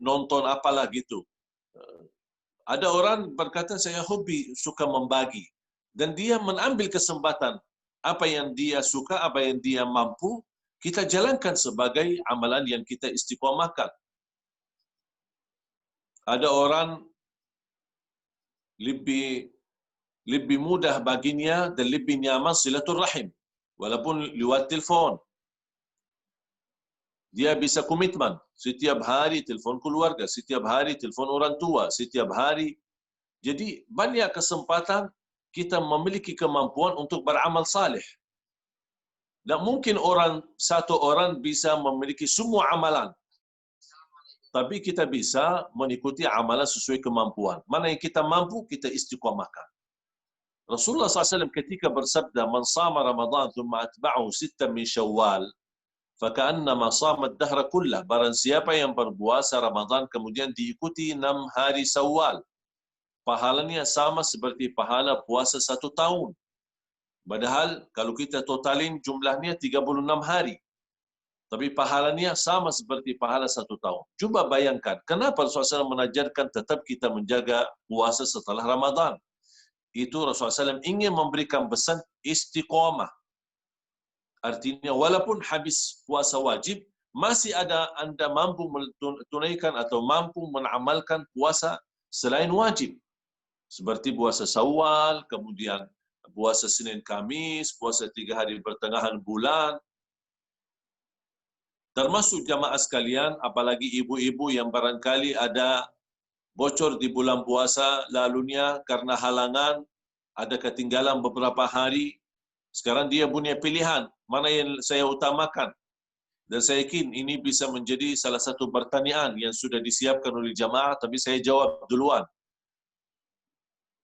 K: nonton apalah gitu. Ada orang berkata saya hobi suka membagi. Dan dia mengambil kesempatan. Apa yang dia suka, apa yang dia mampu, kita jalankan sebagai amalan yang kita istiqomahkan. Ada orang lebih mudah baginya dan lebih nyaman silaturahim, walaupun lewat telefon. Dia bisa komitmen setiap hari telefon keluarga, setiap hari telefon orang tua, setiap hari. Jadi banyak kesempatan kita memiliki kemampuan untuk beramal saleh. Dan mungkin satu orang bisa memiliki semua amalan. Tapi kita bisa mengikuti amalan sesuai kemampuan. Mana yang kita mampu, kita istiqamahkan. Rasulullah SAW ketika bersabda, "Man sama Ramadan thumma atba'ahu 6 min Syawal, faka'annama sama ad-dahra kullah." Barang siapa yang berpuasa Ramadan kemudian diikuti 6 hari Syawal, pahalanya sama seperti pahala puasa 1 tahun. Padahal kalau kita totalin jumlahnya 36 hari. Tapi pahalanya sama seperti pahala 1 tahun. Cuba bayangkan, kenapa Rasulullah SAW menajarkan tetap kita menjaga puasa setelah Ramadan? Itu Rasulullah SAW ingin memberikan pesan istiqamah. Artinya, walaupun habis puasa wajib, masih ada Anda mampu menunaikan atau mampu mengamalkan puasa selain wajib. Seperti puasa Syawal, kemudian puasa Senin Kamis, puasa 3 hari pertengahan bulan. Termasuk jamaah sekalian, apalagi ibu-ibu yang barangkali ada bocor di bulan puasa lalunya karena halangan, ada ketinggalan beberapa hari. Sekarang dia punya pilihan, mana yang saya utamakan. Dan saya yakin ini bisa menjadi salah satu pertanyaan yang sudah disiapkan oleh jamaah, tapi saya jawab duluan.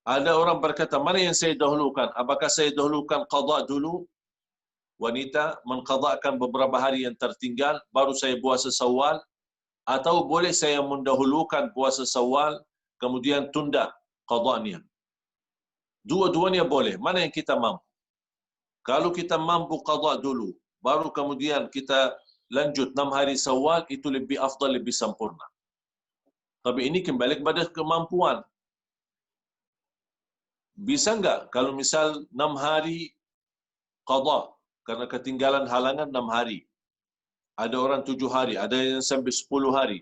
K: Ada orang berkata, mana yang saya dahulukan? Apakah saya dahulukan qada dulu? Wanita mengqada'kan beberapa hari yang tertinggal, baru saya puasa Syawal, atau boleh saya mendahulukan puasa Syawal, kemudian tunda qada'nya. Dua-duanya boleh. Mana yang kita mampu? Kalau kita mampu qada' dulu, baru kemudian kita lanjut 6 hari Syawal, itu lebih afdal, lebih sempurna. Tapi ini kembali kepada kemampuan. Bisa enggak kalau misal 6 hari qada' karena ketinggalan halangan 6 hari. Ada orang 7 hari, ada yang sampai 10 hari.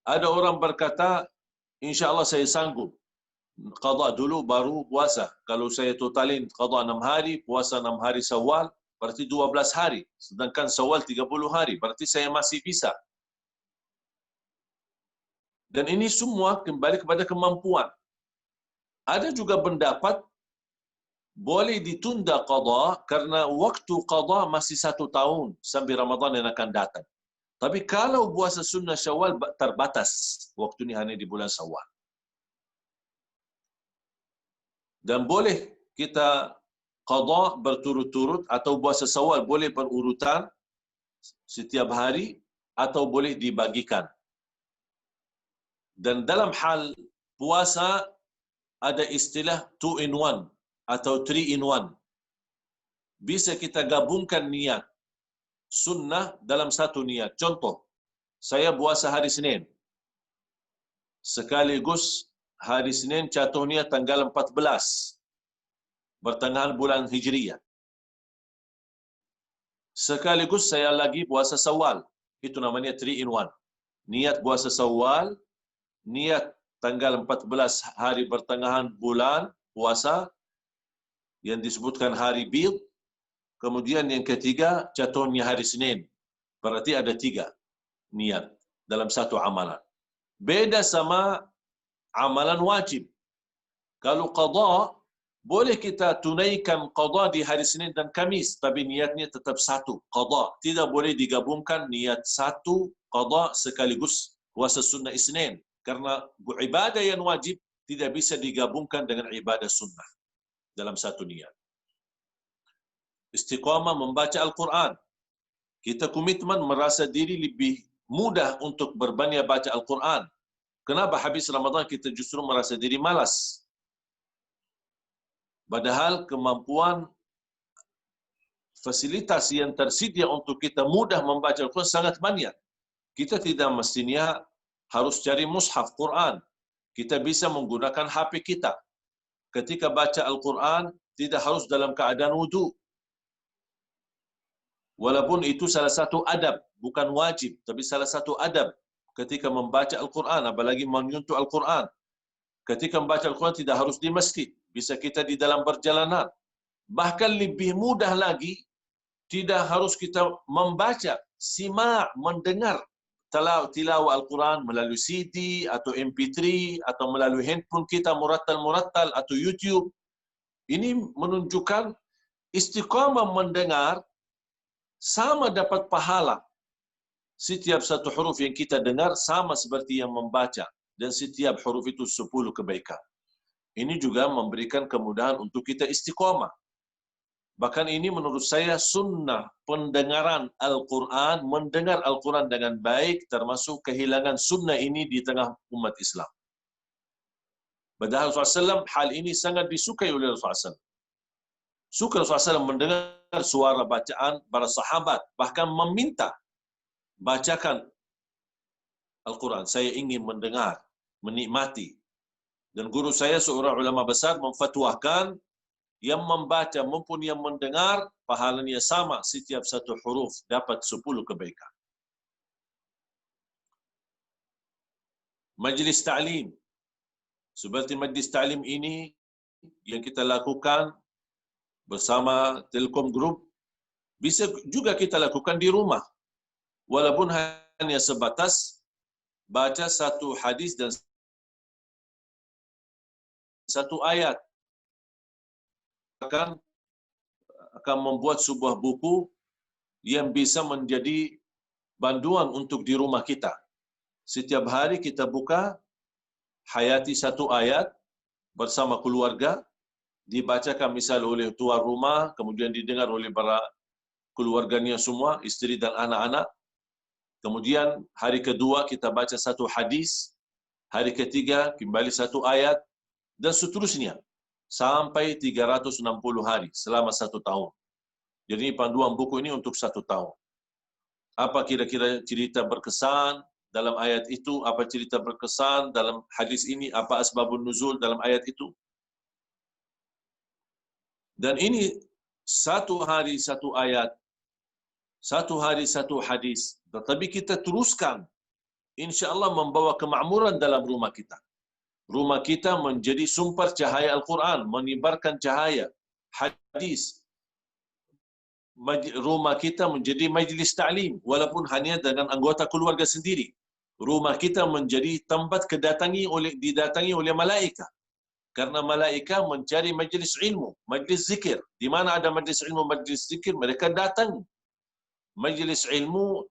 K: Ada orang berkata, insya Allah saya sanggup. Qada dulu baru puasa. Kalau saya totalin qada 6 hari, puasa 6 hari Syawal, berarti 12 hari. Sedangkan Syawal 30 hari, berarti saya masih bisa. Dan ini semua kembali kepada kemampuan. Ada juga pendapat boleh ditunda qada karena waktu qada masih 1 tahun sampai Ramadan yang akan datang. Tapi kalau puasa sunnah Syawal terbatas, waktu ini hanya di bulan Syawal. Dan boleh kita qada berturut-turut atau puasa Syawal boleh berurutan setiap hari atau boleh dibagikan. Dan dalam hal puasa ada istilah 2 in 1 atau 3 in 1. Bisa kita gabungkan niat sunnah dalam satu niat. Contoh, saya puasa hari Senin. Sekaligus hari Senin jatuhnya tanggal 14. Pertengahan bulan Hijriah. Sekaligus saya lagi puasa Syawal. Itu namanya 3 in 1. Niat puasa Syawal, niat tanggal 14 hari pertengahan bulan puasa yang disebutkan hari Bid. Kemudian yang ketiga jatuhnya hari Senin. Berarti ada 3 niat dalam satu amalan. Beda sama amalan wajib. Kalau qada, boleh kita tunaikan qada di hari Senin dan Kamis, tapi niatnya tetap satu, qada. Tidak boleh digabungkan niat satu qada sekaligus puasa sunnah Isnin, karena ibadah yang wajib tidak bisa digabungkan dengan ibadah sunnah dalam satu niat. Istiqamah membaca Al-Quran. Kita komitmen merasa diri lebih mudah untuk berbanyak baca Al-Quran. Kenapa habis Ramadan kita justru merasa diri malas? Padahal kemampuan fasilitas yang tersedia untuk kita mudah membaca Al-Quran sangat banyak. Kita tidak mestinya harus cari mushaf Quran. Kita bisa menggunakan HP kita. Ketika baca Al-Quran, tidak harus dalam keadaan wudu. Walaupun itu salah satu adab, bukan wajib, tapi salah satu adab ketika membaca Al-Quran, apalagi menyentuh Al-Quran. Ketika membaca Al-Quran tidak harus di masjid, bisa kita di dalam perjalanan. Bahkan lebih mudah lagi, tidak harus kita membaca, simak, mendengar tilawah Al-Quran melalui CD atau MP3 atau melalui handphone kita murattal atau YouTube. Ini menunjukkan istiqamah mendengar sama dapat pahala. Setiap satu huruf yang kita dengar sama seperti yang membaca, dan setiap huruf itu 10 kebaikan. Ini juga memberikan kemudahan untuk kita istiqamah. Bahkan ini menurut saya sunnah pendengaran Al-Quran, mendengar Al-Quran dengan baik, termasuk kehilangan sunnah ini di tengah umat Islam. Padahal Rasulullah SAW, hal ini sangat disukai oleh Rasulullah SAW. Suka Rasulullah SAW mendengar suara bacaan para sahabat, bahkan meminta, bacakan Al-Quran. Saya ingin mendengar, menikmati. Dan guru saya seorang ulama besar memfatwakan, yang membaca maupun yang mendengar, pahalanya sama, setiap satu huruf dapat 10 kebaikan. Majlis ta'lim. Seperti majlis ta'lim ini, yang kita lakukan bersama Telkom Group, bisa juga kita lakukan di rumah. Walaupun hanya sebatas baca satu hadis dan satu ayat. Akan membuat sebuah buku yang bisa menjadi panduan untuk di rumah kita. Setiap hari kita buka, hayati satu ayat bersama keluarga, dibacakan misal oleh tuan rumah, kemudian didengar oleh para keluarganya semua, istri dan anak-anak. Kemudian hari kedua kita baca satu hadis, hari ketiga kembali satu ayat, dan seterusnya. Sampai 360 hari selama 1 tahun. Jadi panduan buku ini untuk 1 tahun. Apa kira-kira cerita berkesan dalam ayat itu? Apa cerita berkesan dalam hadis ini? Apa asbabun nuzul dalam ayat itu? Dan ini 1 hari 1 ayat, 1 hari 1 hadis. Tetapi kita teruskan, insya-Allah membawa kemakmuran dalam rumah kita. Rumah kita menjadi sumber cahaya Al-Quran, menyebarkan cahaya hadis. Rumah kita menjadi majlis ta'lim, walaupun hanya dengan anggota keluarga sendiri. Rumah kita menjadi tempat didatangi oleh malaikat. Karena malaikat mencari majlis ilmu, majlis zikir. Di mana ada majlis ilmu, majlis zikir, mereka datang. Majlis ilmu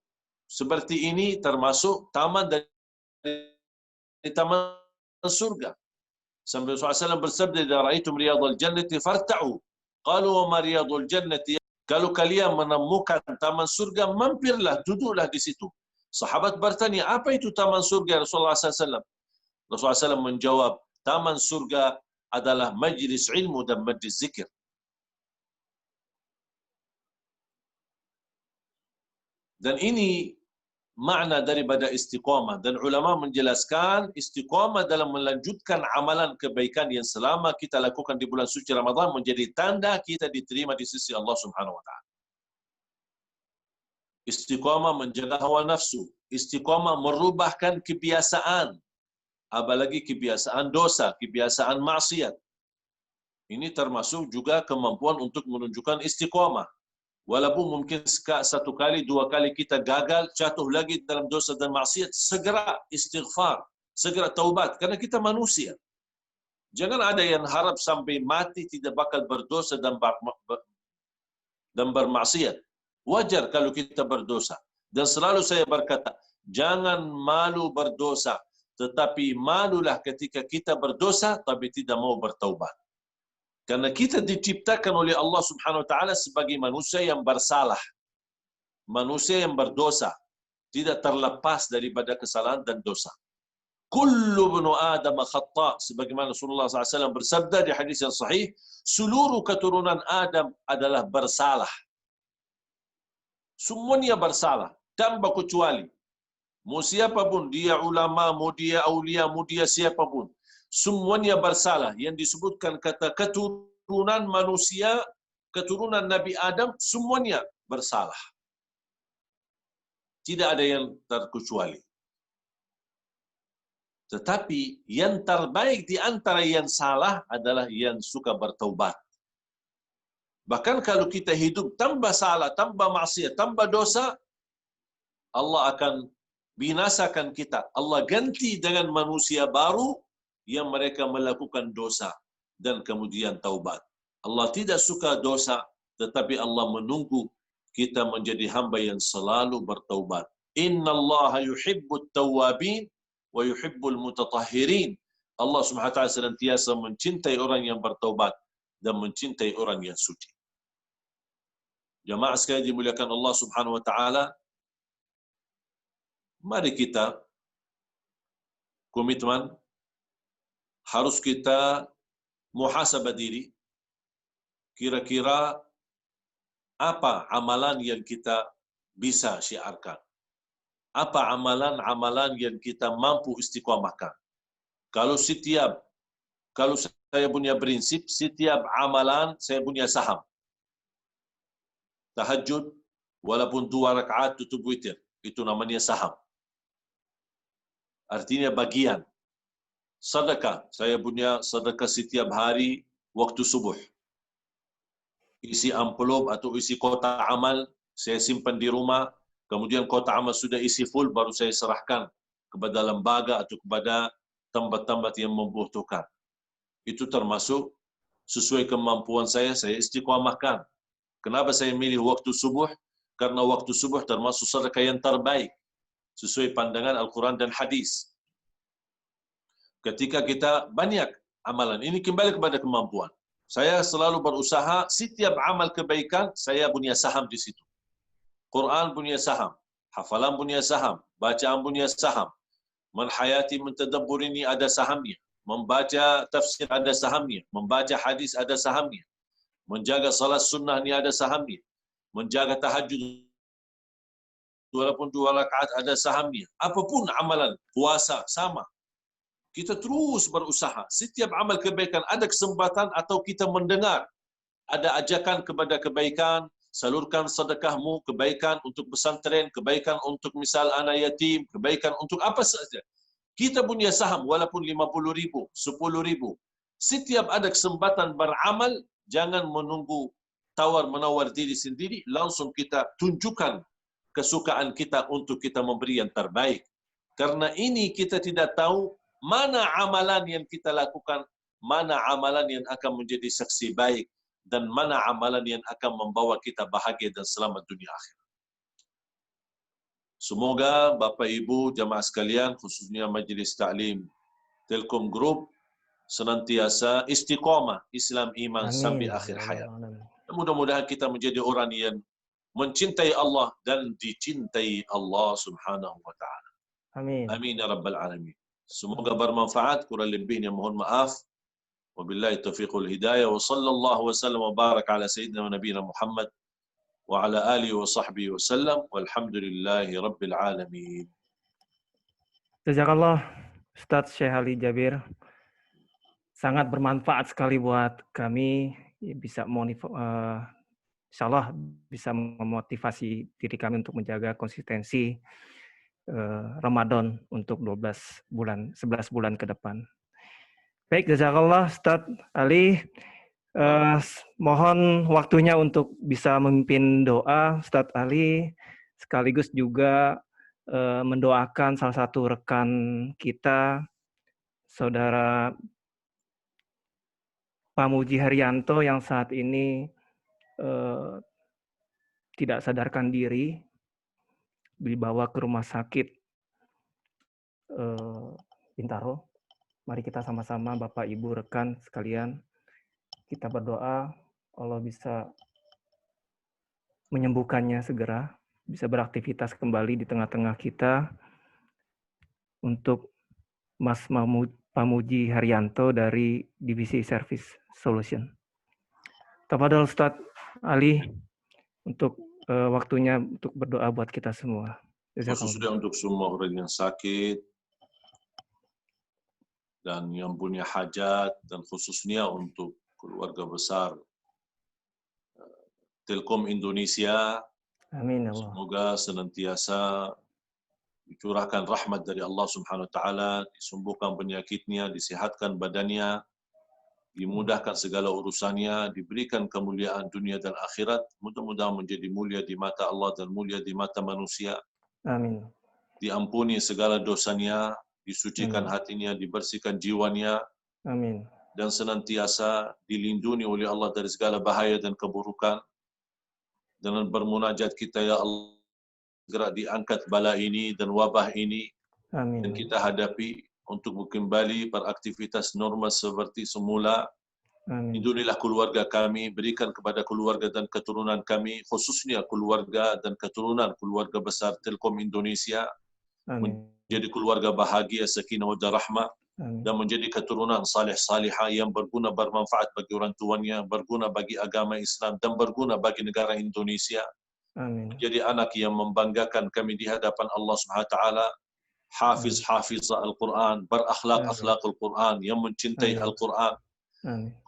K: seperti ini termasuk taman dari taman surga. Sampai Rasulullah SAW bersabda, "Idza ra'aitum riyadhal jannati farta'u." Qalu wa ma riyadhul jannati? Kalau kalian menemukan taman surga, mampirlah, duduklah di situ. Sahabat bertanya, apa itu taman surga Rasulullah SAW? Rasulullah SAW menjawab, taman surga adalah majlis ilmu dan majlis zikir. Dan ini makna daripada istiqamah, dan ulama menjelaskan istiqamah dalam melanjutkan amalan kebaikan yang selama kita lakukan di bulan suci Ramadan menjadi tanda kita diterima di sisi Allah Subhanahu wa taala. Istiqamah menjaga hawa nafsu, istiqamah merubahkan kebiasaan, apalagi kebiasaan dosa, kebiasaan maksiat. Ini termasuk juga kemampuan untuk menunjukkan istiqamah. Walaupun mungkin 1 kali, 2 kali kita gagal, jatuh lagi dalam dosa dan maksiat, segera istighfar, segera taubat karena kita manusia. Jangan ada yang harap sampai mati tidak bakal berdosa dan bermaksiat. Wajar kalau kita berdosa. Dan selalu saya berkata, jangan malu berdosa, tetapi malulah ketika kita berdosa tapi tidak mau bertaubat. Karena kita diciptakan oleh Allah Subhanahu wa taala sebagai manusia yang bersalah. Manusia yang berdosa, tidak terlepas daripada kesalahan dan dosa. Kullu ibnu Adam khata', sebagaimana Rasulullah SAW bersabda di hadis yang sahih, seluruh keturunan Adam adalah bersalah. Semuanya bersalah, tanpa kecuali. Mau siapapun, dia ulama, mau dia aulia, mau dia siapapun. Semuanya bersalah. Yang disebutkan kata keturunan manusia, keturunan Nabi Adam, semuanya bersalah. Tidak ada yang terkecuali. Tetapi yang terbaik di antara yang salah adalah yang suka bertaubat. Bahkan kalau kita hidup tanpa salah, tanpa maksiat, tanpa dosa, Allah akan binasakan kita. Allah ganti dengan manusia baru yang mereka melakukan dosa dan kemudian taubat. Allah tidak suka dosa, tetapi Allah menunggu kita menjadi hamba yang selalu bertaubat. Innallaha yuhibbut tawwabin wa yuhibbul mutatahhirin. Allah Subhanahu wa taala senantiasa mencintai orang yang bertaubat dan mencintai orang yang suci. Jamaah sekalian dimuliakan Allah Subhanahu wa taala, mari kita komitmen, harus kita muhasabah diri. Kira-kira apa amalan yang kita bisa syiarkan? Apa amalan-amalan yang kita mampu istiqamahkan? Kalau saya punya prinsip, setiap amalan saya punya saham. Tahajud, walaupun 2 rakaat tutup witir, itu namanya saham. Artinya bagian. Sedekah, saya punya sedekah setiap hari waktu subuh. Isi amplop atau isi kotak amal, saya simpan di rumah. Kemudian kotak amal sudah isi full, baru saya serahkan kepada lembaga atau kepada tempat-tempat yang membutuhkan. Itu termasuk sesuai kemampuan saya istiqamahkan. Kenapa saya milih waktu subuh? Karena waktu subuh termasuk sedekah yang terbaik, sesuai pandangan Al-Quran dan hadis. Ketika kita banyak amalan, ini kembali kepada kemampuan. Saya selalu berusaha, setiap amal kebaikan, saya punya saham di situ. Quran punya saham, hafalan punya saham, bacaan punya saham. Menhayati, mentadabbur ini ada sahamnya. Membaca tafsir ada sahamnya. Membaca hadis ada sahamnya. Menjaga salat sunnah ini ada sahamnya. Menjaga tahajud walaupun 2 rakaat ada sahamnya. Apapun amalan, puasa sama. Kita terus berusaha. Setiap amal kebaikan ada kesempatan atau kita mendengar ada ajakan kepada kebaikan, salurkan sedekahmu, kebaikan untuk pesantren, kebaikan untuk misal anak yatim, kebaikan untuk apa saja. Kita punya saham walaupun 50.000, 10.000. Setiap ada kesempatan beramal, jangan menunggu tawar-menawar diri sendiri, langsung kita tunjukkan kesukaan kita untuk kita memberi yang terbaik. Karena ini kita tidak tahu mana amalan yang kita lakukan, mana amalan yang akan menjadi saksi baik, dan mana amalan yang akan membawa kita bahagia dan selamat dunia akhirat. Semoga Bapak Ibu jamaah sekalian, khususnya Majlis Ta'lim Telkom Group, senantiasa istiqamah Islam iman sampai akhir hayat. Mudah-mudahan kita menjadi orang yang mencintai Allah dan dicintai Allah Subhanahu wa taala.
B: Amin.
K: Amin ya rabbal alamin. Semoga bermanfaat, kurang lebihnya mohon maaf. Wabillahi taufiqul hidayah wa sallallahu wasallam wa barak ala sayyidina wa nabiyina Muhammad wa ala alihi wa sahbihi wasallam walhamdulillahi rabbil alamin.
B: Jazakallah Ustadz Syekh Ali Jabir. Sangat bermanfaat sekali buat kami, bisa insyaallah bisa memotivasi diri kami untuk menjaga konsistensi Ramadan untuk 11 bulan ke depan. Baik, jazakallah Ustadz Ali. Mohon waktunya untuk bisa memimpin doa Ustadz Ali, sekaligus juga mendoakan salah satu rekan kita, Saudara Pamuji Haryanto yang saat ini tidak sadarkan diri, dibawa ke rumah sakit Bintaro. Mari kita sama-sama Bapak Ibu rekan sekalian, kita berdoa Allah bisa menyembuhkannya segera, bisa beraktivitas kembali di tengah-tengah kita. Untuk Mas Pamuji Haryanto dari Divisi Service Solution. Tafadhol Ustadz Ali untuk waktunya untuk berdoa buat kita semua.
K: Khususnya untuk semua orang yang sakit dan yang punya hajat, dan khususnya untuk keluarga besar Telkom Indonesia.
B: Amin. Allah.
K: Semoga senantiasa dicurahkan rahmat dari Allah Subhanahu wa taala, disembuhkan penyakitnya, disehatkan badannya, dimudahkan segala urusannya, diberikan kemuliaan dunia dan akhirat, mudah-mudahan menjadi mulia di mata Allah dan mulia di mata manusia.
B: Amin.
K: Diampuni segala dosanya, disucikan hatinya, dibersihkan jiwanya,
B: amin,
K: dan senantiasa dilindungi oleh Allah dari segala bahaya dan keburukan. Dengan bermunajat kita, ya Allah, segera diangkat bala ini dan wabah ini,
B: amin,
K: dan kita hadapi untuk kembali beraktivitas normal seperti semula.
B: amin,
K: Lindungilah keluarga kami, berikan kepada keluarga dan keturunan kami, khususnya keluarga dan keturunan keluarga besar Telkom Indonesia,
B: amin,
K: menjadi keluarga bahagia, sakinah wa rahmah,
B: amin,
K: dan menjadi keturunan salih-salihah yang berguna, bermanfaat bagi orang tuanya, berguna bagi agama Islam, dan berguna bagi negara Indonesia.
B: amin,
K: Menjadi anak yang membanggakan kami di hadapan Allah Subhanahu wa taala, hafiz Al-Quran, berakhlak Al-Quran, yang mencintai Al-Quran.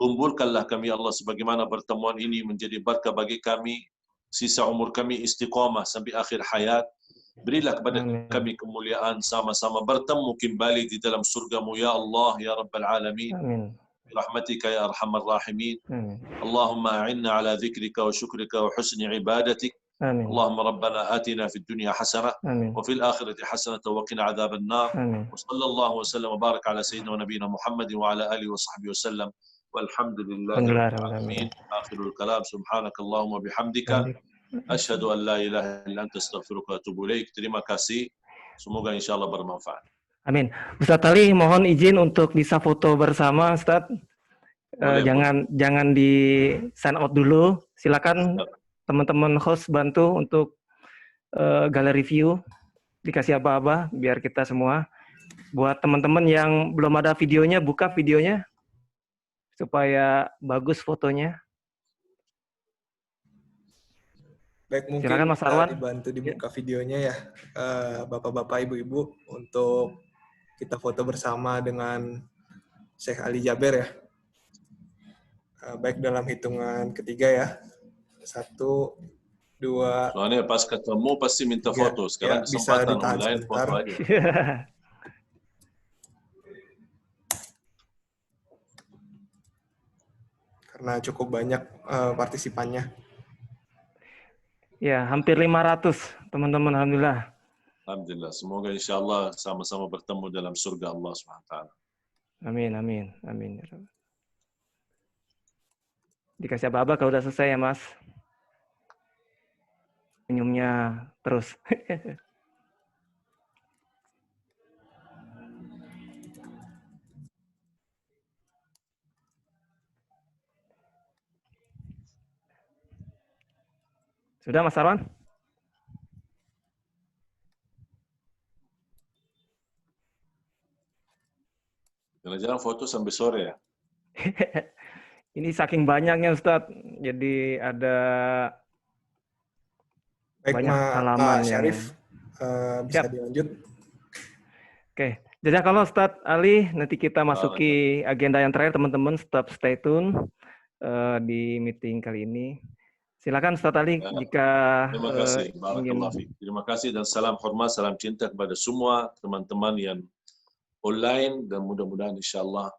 K: Kumpulkanlah kami Allah sebagaimana pertemuan ini menjadi berkah bagi kami, sisa umur kami istiqamah sampai akhir hayat. Berilah kepada kami kemuliaan sama-sama bertemu kembali di dalam surga-Mu ya Allah ya Rabbal Alamin.
B: amin,
K: Birahmatika ya Arhamar Rahimin.
B: amin,
K: Allahumma a'inna ala dzikrika wa syukrika wa husni ibadatik.
B: amin,
K: Allahumma rabbana atina fid dunya hasanah
B: amin,
K: wa fil akhirati hasanah wa qina adzaban nar.
B: amin.
K: Wa sallallahu wa sallam wa baraka ala sayyidina wa nabiyina Muhammadin wa ala alihi wa sahbihi wa sallam. Walhamdulillahi rabbil alamin. Akhirul kalam, subhanakallahumma bihamdika asyhadu an la ilaha illa anta astaghfiruka wa atubu ilaik. Terima kasih. Semoga insyaallah bermanfaat.
B: Amin. Ustadz Ali, mohon izin untuk bisa foto bersama, Ustadz. Jangan di sign out dulu. Silakan teman-teman host bantu untuk galeri view. Dikasih apa-apa biar kita semua. Buat teman-teman yang belum ada videonya, buka videonya supaya bagus fotonya.
I: Baik, mungkin
B: silakan Mas Arwan.
I: Dibantu dibuka videonya ya, Bapak-bapak, Ibu-ibu, untuk kita foto bersama dengan Syekh Ali Jaber ya. Baik, dalam hitungan ketiga ya. 1, 2.
K: Soalnya pas ketemu pasti minta foto. Sekarang
I: ya, kesempatan online
K: foto aja.
I: Karena cukup banyak partisipannya.
B: Ya, hampir 500 teman-teman, alhamdulillah.
K: Alhamdulillah. Semoga insyaallah sama-sama bertemu dalam surga Allah SWT.
B: Amin, amin, amin. Dikasih apa-apa kalau udah selesai ya, Mas. Senyumnya terus. Sudah, Mas Arwan?
K: Jangan-jangan foto sampai sore ya?
B: Ini saking banyaknya, Ustadz. Jadi ada banyak halaman
I: Pak Syarif, bisa dilanjut.
B: Oke, jazakallah Ustadz Ali. Nanti kita masuki agenda yang terakhir, teman-teman. Tetap stay tune di meeting kali ini. Silakan Ustadz Ali jika
K: terima kasih. Terima kasih dan salam hormat, salam cinta kepada semua teman-teman yang online, dan mudah-mudahan insyaallah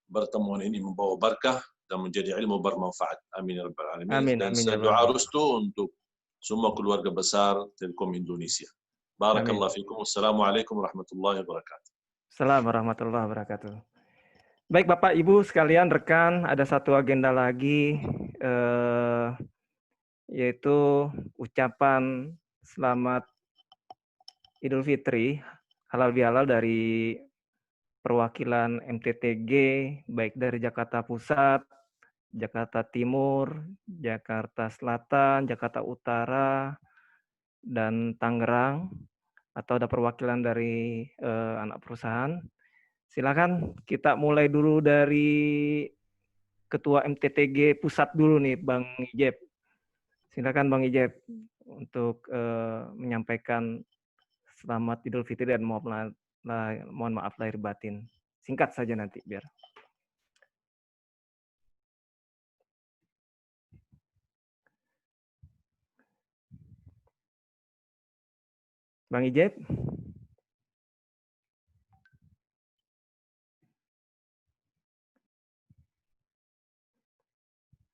K: pertemuan ini membawa berkah dan menjadi ilmu bermanfaat. Amin ya rabbal alamin.
B: Amin,
K: dan
B: amin,
K: saya doa restu untuk semua keluarga besar Telkom Indonesia. Barakallahu fikum. Wassalamualaikum warahmatullahi wabarakatuh.
B: Assalamualaikum warahmatullahi wabarakatuh. Baik Bapak Ibu sekalian rekan, ada satu agenda lagi yaitu ucapan selamat Idul Fitri halal bihalal dari perwakilan MTTG baik dari Jakarta Pusat, Jakarta Timur, Jakarta Selatan, Jakarta Utara, dan Tangerang, atau ada perwakilan dari anak perusahaan. Silakan kita mulai dulu dari Ketua MTTG Pusat dulu nih, Bang Ijep. Silakan Bang Ijep untuk menyampaikan selamat Idul Fitri dan mohon maaf lahir batin. Singkat saja nanti biar. Bang Ijep.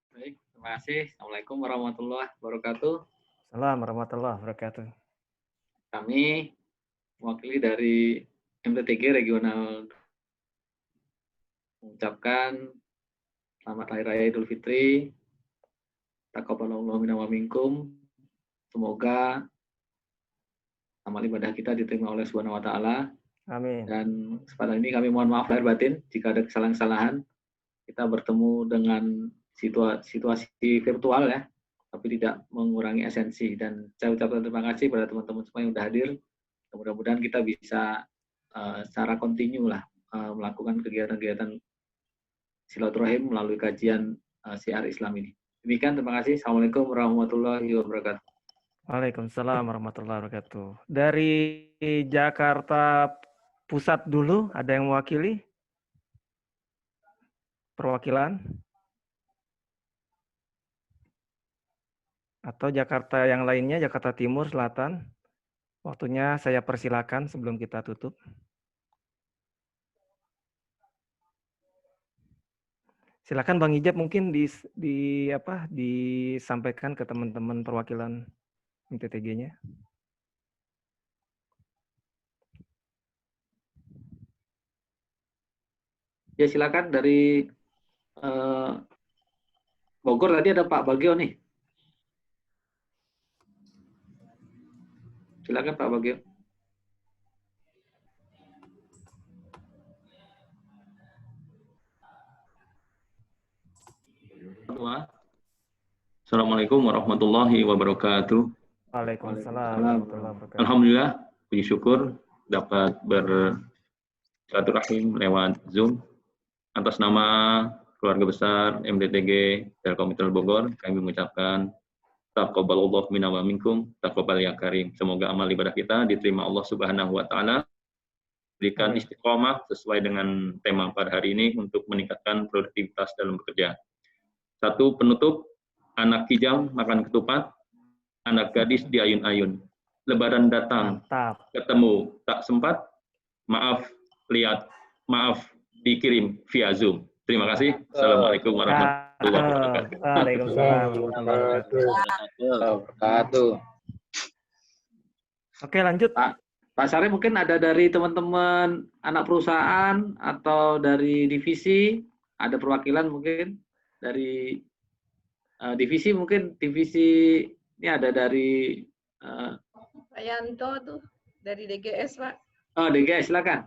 C: Baik, terima kasih. Assalamualaikum warahmatullahi wabarakatuh.
B: Assalamualaikum warahmatullahi wabarakatuh.
C: Kami mewakili dari MTTG Regional mengucapkan selamat hari raya Idul Fitri. Taqabbalallahu minna wa minkum. Semoga amal ibadah kita diterima oleh Subhanahu wa taala.
B: Amin.
C: Dan kesempatan ini kami mohon maaf lahir batin jika ada kesalahan-kesalahan. Kita bertemu dengan situasi virtual ya, tapi tidak mengurangi esensi. Dan saya ucapkan terima kasih pada teman-teman semua yang sudah hadir. Mudah-mudahan kita bisa secara kontinu lah melakukan kegiatan-kegiatan silaturahim melalui kajian syiar Islam ini. Demikian, terima kasih. Assalamualaikum warahmatullahi wabarakatuh.
B: Waalaikumsalam warahmatullahi wabarakatuh. Dari Jakarta Pusat dulu, ada yang mewakili? Perwakilan? Atau Jakarta yang lainnya, Jakarta Timur, Selatan? Waktunya saya persilakan sebelum kita tutup. Silakan Bang Ijab mungkin disampaikan ke teman-teman perwakilan MTTG-nya.
C: Ya silakan dari Bogor tadi ada Pak Bagio nih. Silakan Pak Bagio.
L: Assalamualaikum warahmatullahi wabarakatuh.
B: Waalaikumsalam warahmatullahi wabarakatuh.
L: Alhamdulillah, puji syukur dapat bersilaturahim lewat Zoom. Atas nama keluarga besar MTTG Telkomsel Bogor, kami mengucapkan taqabbalallahu minna wa minkum, taqabbal ya karim. Semoga amal ibadah kita diterima Allah Subhanahu wa taala. Berikan istiqomah sesuai dengan tema pada hari ini untuk meningkatkan produktivitas dalam bekerja. Satu penutup, anak kijang makan ketupat, anak gadis di ayun-ayun. Lebaran datang, ketemu tak sempat, maaf dikirim via Zoom. Terima kasih. Assalamualaikum warahmatullahi wabarakatuh.
B: Waalaikumsalam warahmatullahi
C: wabarakatuh.
B: Oke, lanjut.
C: Pak Syarif, mungkin ada dari teman-teman anak perusahaan atau dari divisi, ada perwakilan mungkin dari divisi, mungkin divisi ini ada dari
M: Pak Yanto tuh dari DGS, Pak.
C: Oh, DGS, silakan.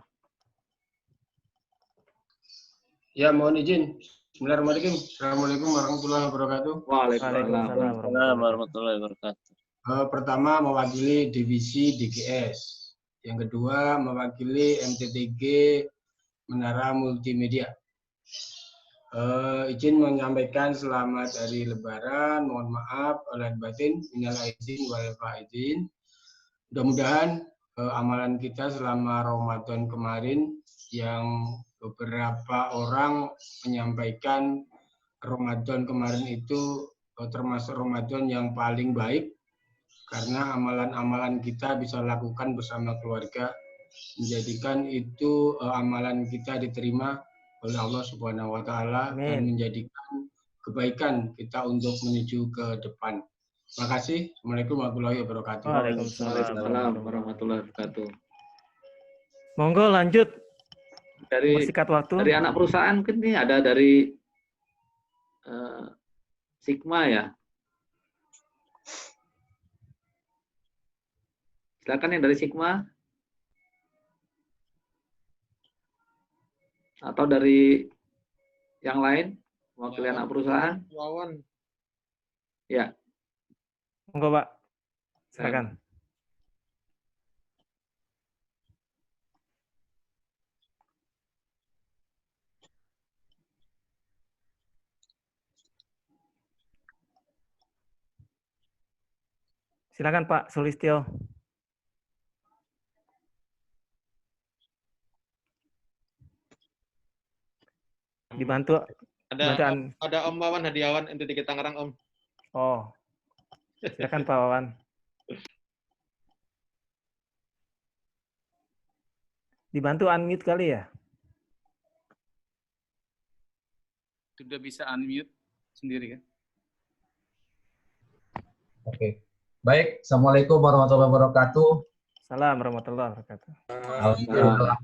N: Ya, mohon izin. Bismillahirrahmanirrahim. Assalamualaikum warahmatullahi wabarakatuh.
C: Waalaikumsalam
D: warahmatullahi wabarakatuh.
N: Pertama mewakili divisi DGS. Yang kedua mewakili MTTG Menara Multimedia. Izin menyampaikan selamat hari Lebaran. Mohon maaf lahir batin, minal aidin wal faizin. Mudah-mudahan amalan kita selama Ramadan kemarin yang beberapa orang menyampaikan Ramadan kemarin itu termasuk Ramadan yang paling baik karena amalan-amalan kita bisa lakukan bersama keluarga, menjadikan itu amalan kita diterima oleh Allah Subhanahu wa taala dan menjadikan kebaikan kita untuk menuju ke depan. Terima kasih. Assalamualaikum warahmatullahi wabarakatuh.
C: Waalaikumsalam warahmatullahi wabarakatuh.
B: Monggo lanjut.
C: Dari
B: Persingkat waktu.
C: anak perusahaan mungkin ini ada dari Sigma ya. Silakan yang dari Sigma atau dari yang lain mewakili anak perusahaan.
O: Wawan.
C: Ya.
B: Monggo Pak. Silakan. Silakan Pak Sulistyo. Dibantu.
O: Ada Om Wawan Hadiawan NTTG Tangerang Om.
B: Oh. Silakan Pak Wawan. Dibantu unmute kali ya?
P: Sudah bisa unmute sendiri kan?
Q: Oke. Baik, Assalamualaikum warahmatullahi wabarakatuh.
B: Salam warahmatullahi wabarakatuh.
Q: Alhamdulillah.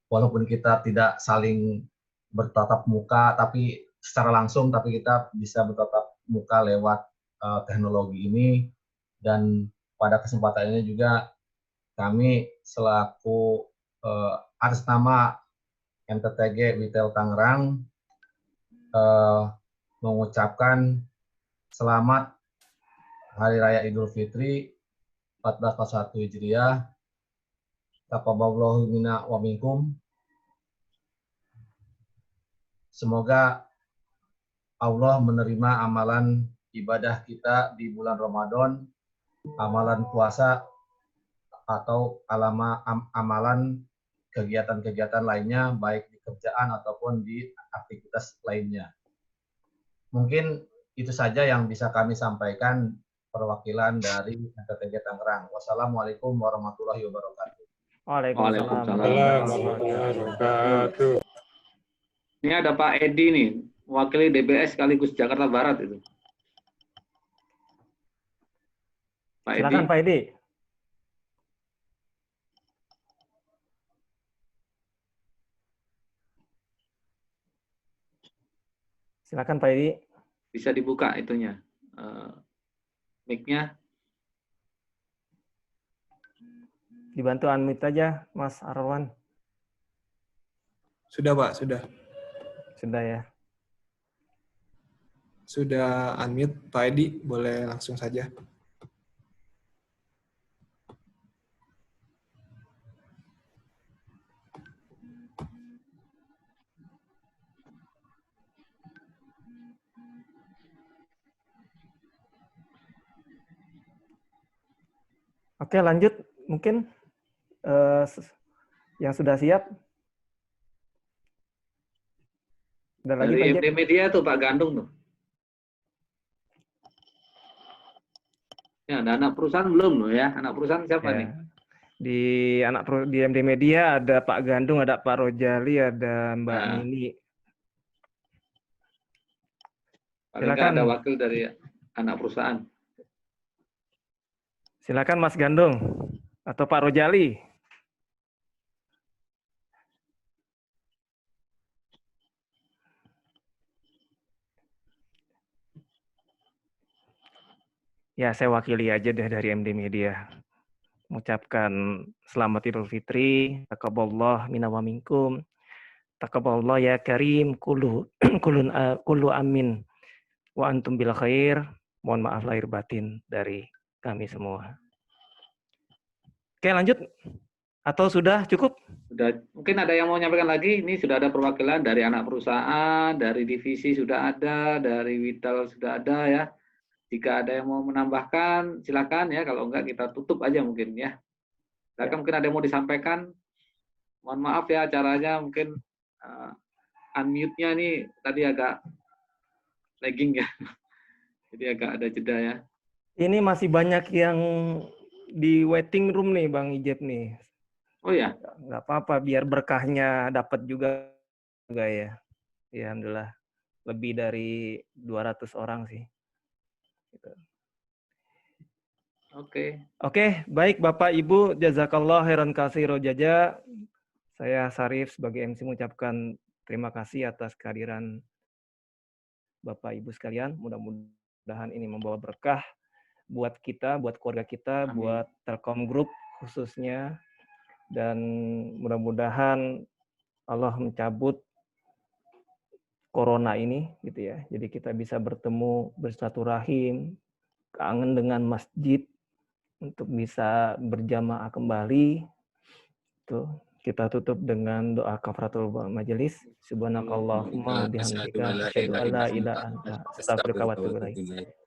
Q: Walaupun kita tidak saling bertatap muka, tapi secara langsung, tapi kita bisa bertatap muka lewat teknologi ini. Dan pada kesempatan ini juga kami selaku atas nama NTTG Retail Tangerang mengucapkan selamat Hari Raya Idul Fitri 1441 Hijriah. Taqabbalallahu minna wa minkum. Semoga Allah menerima amalan ibadah kita di bulan Ramadan, amalan puasa atau amalan kegiatan-kegiatan lainnya, baik di kerjaan ataupun di aktivitas lainnya. Mungkin itu saja yang bisa kami sampaikan perwakilan dari NTTG Tangerang. Wassalamualaikum warahmatullahi wabarakatuh.
B: Waalaikumsalam
Q: warahmatullahi wabarakatuh.
C: Ini ada Pak Edi nih, mewakili DBS sekaligus Jakarta Barat itu. Pak Edi.
B: Silakan Pak Edi. Silakan Pak Edi.
C: Bisa dibuka itunya, mic-nya.
B: Dibantu unmute aja, Mas Arwan.
I: Sudah Pak, sudah.
B: Sudah ya.
I: Sudah unmute, Pak Edi, boleh langsung saja.
B: Oke, lanjut. Mungkin yang sudah siap.
C: Dari MD Media tuh Pak Gandung tuh. Ya, ada anak perusahaan belum loh ya? Anak perusahaan siapa nih?
B: Di MD Media ada Pak Gandung, ada Pak Rojali, ada Mbak Nini.
C: Paling nggak ada wakil dari anak perusahaan.
B: Silakan Mas Gandung atau Pak Rojali. Ya, saya wakili aja deh dari MD Media. Mengucapkan selamat Idul Fitri, taqabbalallahu minna wa minkum. Taqabbalallahu ya karim, kullu amin wa antum bil khair. Mohon maaf lahir batin dari kami semua. Oke, lanjut. Atau sudah cukup?
C: Sudah. Mungkin ada yang mau menyampaikan lagi. Ini sudah ada perwakilan dari anak perusahaan, dari divisi sudah ada, dari Witel sudah ada ya. Jika ada yang mau menambahkan, silakan ya. Kalau enggak, kita tutup aja mungkin ya. Silakan, mungkin ada yang mau disampaikan. Mohon maaf ya, acaranya mungkin unmute-nya nih tadi agak lagging ya. Jadi agak ada jeda ya.
B: Ini masih banyak yang di waiting room nih, Bang Ijep nih.
C: Oh ya?
B: Nggak apa-apa, biar berkahnya dapat juga ya. Ya, alhamdulillah. lebih dari 200 orang sih. Gitu. Oke, baik Bapak Ibu, jazakallah khairan katsiro jaza. Saya Sarif sebagai MC mengucapkan terima kasih atas kehadiran Bapak Ibu sekalian. Mudah-mudahan ini membawa berkah buat kita, buat keluarga kita, buat Telkom Group khususnya. Dan mudah-mudahan Allah mencabut corona ini gitu ya. Jadi kita bisa bertemu, bersilaturahim, kangen dengan masjid untuk bisa berjamaah kembali. Tuh, kita tutup dengan doa kafaratul majelis. Subhanakallahumma bihamdika asyhadu an la ilaha illa anta astaghfiruka wa atubu ilaik.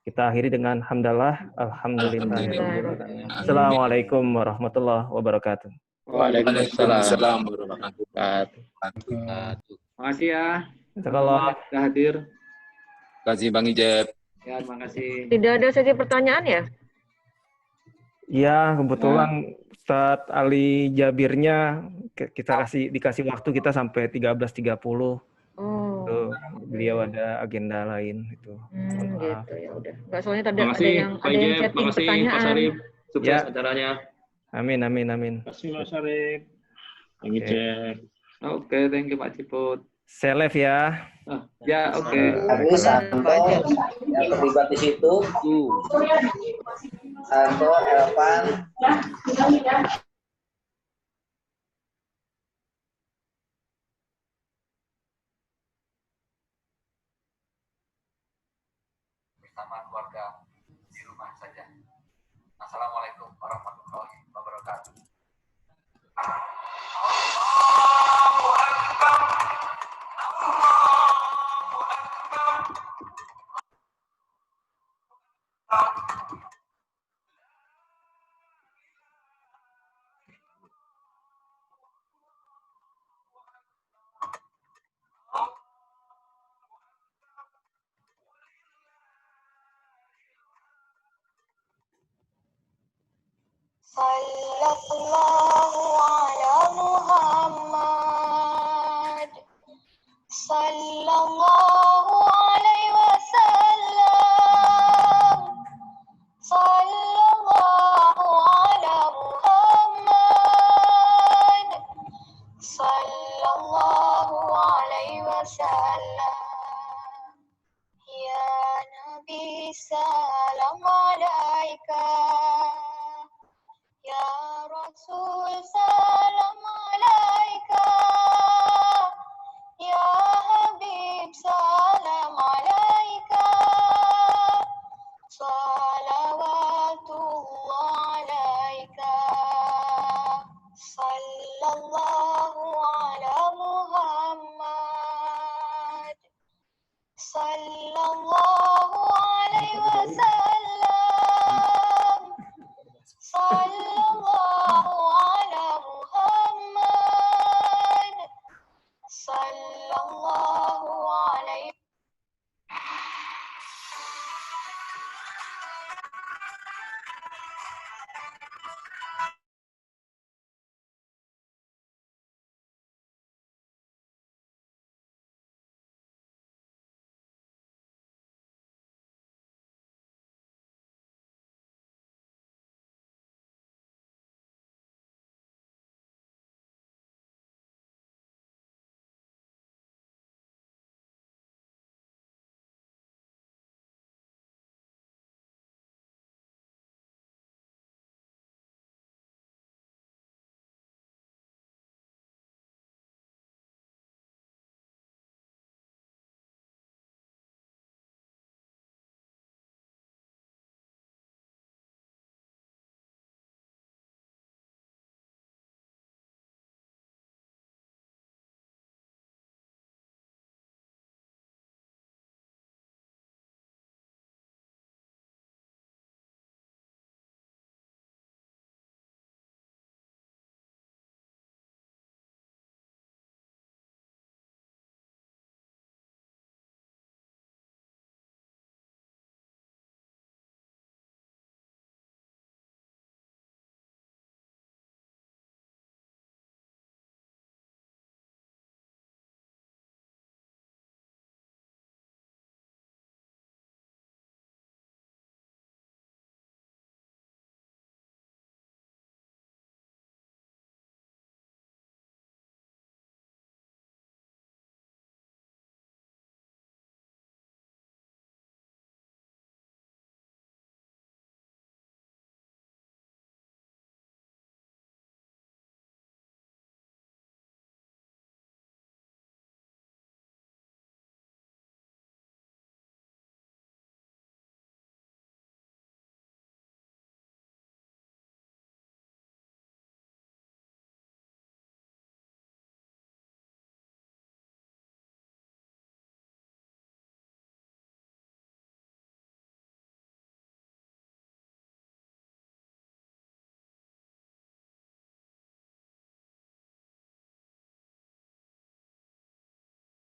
B: Kita akhiri dengan hamdalah alhamdulillahirabbil alamin. Assalamualaikum warahmatullahi wabarakatuh.
C: Waalaikumsalam warahmatullahi wabarakatuh. Makasih ya.
B: Jazakallah.
C: Sudah hadir.
R: Terima kasih Bang Ijeb.
C: Ya, terima kasih.
M: Tidak ada sesi pertanyaan ya?
B: Ya, kebetulan Ustadz Ali Jabirnya kita dikasih waktu kita sampai 13.30. Tuh, beliau ada agenda lain itu.
M: Gitu ya udah. Enggak, soalnya tadi
L: Makasih,
M: ada yang
L: Pak Ijeb,
M: chatting
L: makasih Pak
M: pertanyaan.
L: Sarif. Sukses
B: Ya.
L: acaranya.
B: Amin.
O: Terima kasih Mas Sarif.
L: Bang Ijeb.
C: Oke, thank you Pak Ciput.
B: Selef ya.
C: Ya, oke.
S: Habis Santo yang terlibat di situ. Santo, Elvan.
Q: Bersama keluarga di rumah saja. Assalamualaikum warahmatullahi wabarakatuh.
J: Sallallahu ala Muhammad. Sallallahu alaihi wasallam. Sallallahu ala Muhammad. Sallallahu alaihi wasallam. Ya Nabi salam alaika. Ya Rasul salam alaika. Ya Habib salam alaika. Salawatullah alaika. Sallallahu ala Muhammad. Sallallahu alaihi wasallam. Sallallahu ala Muhammad. Sallallahu alaihi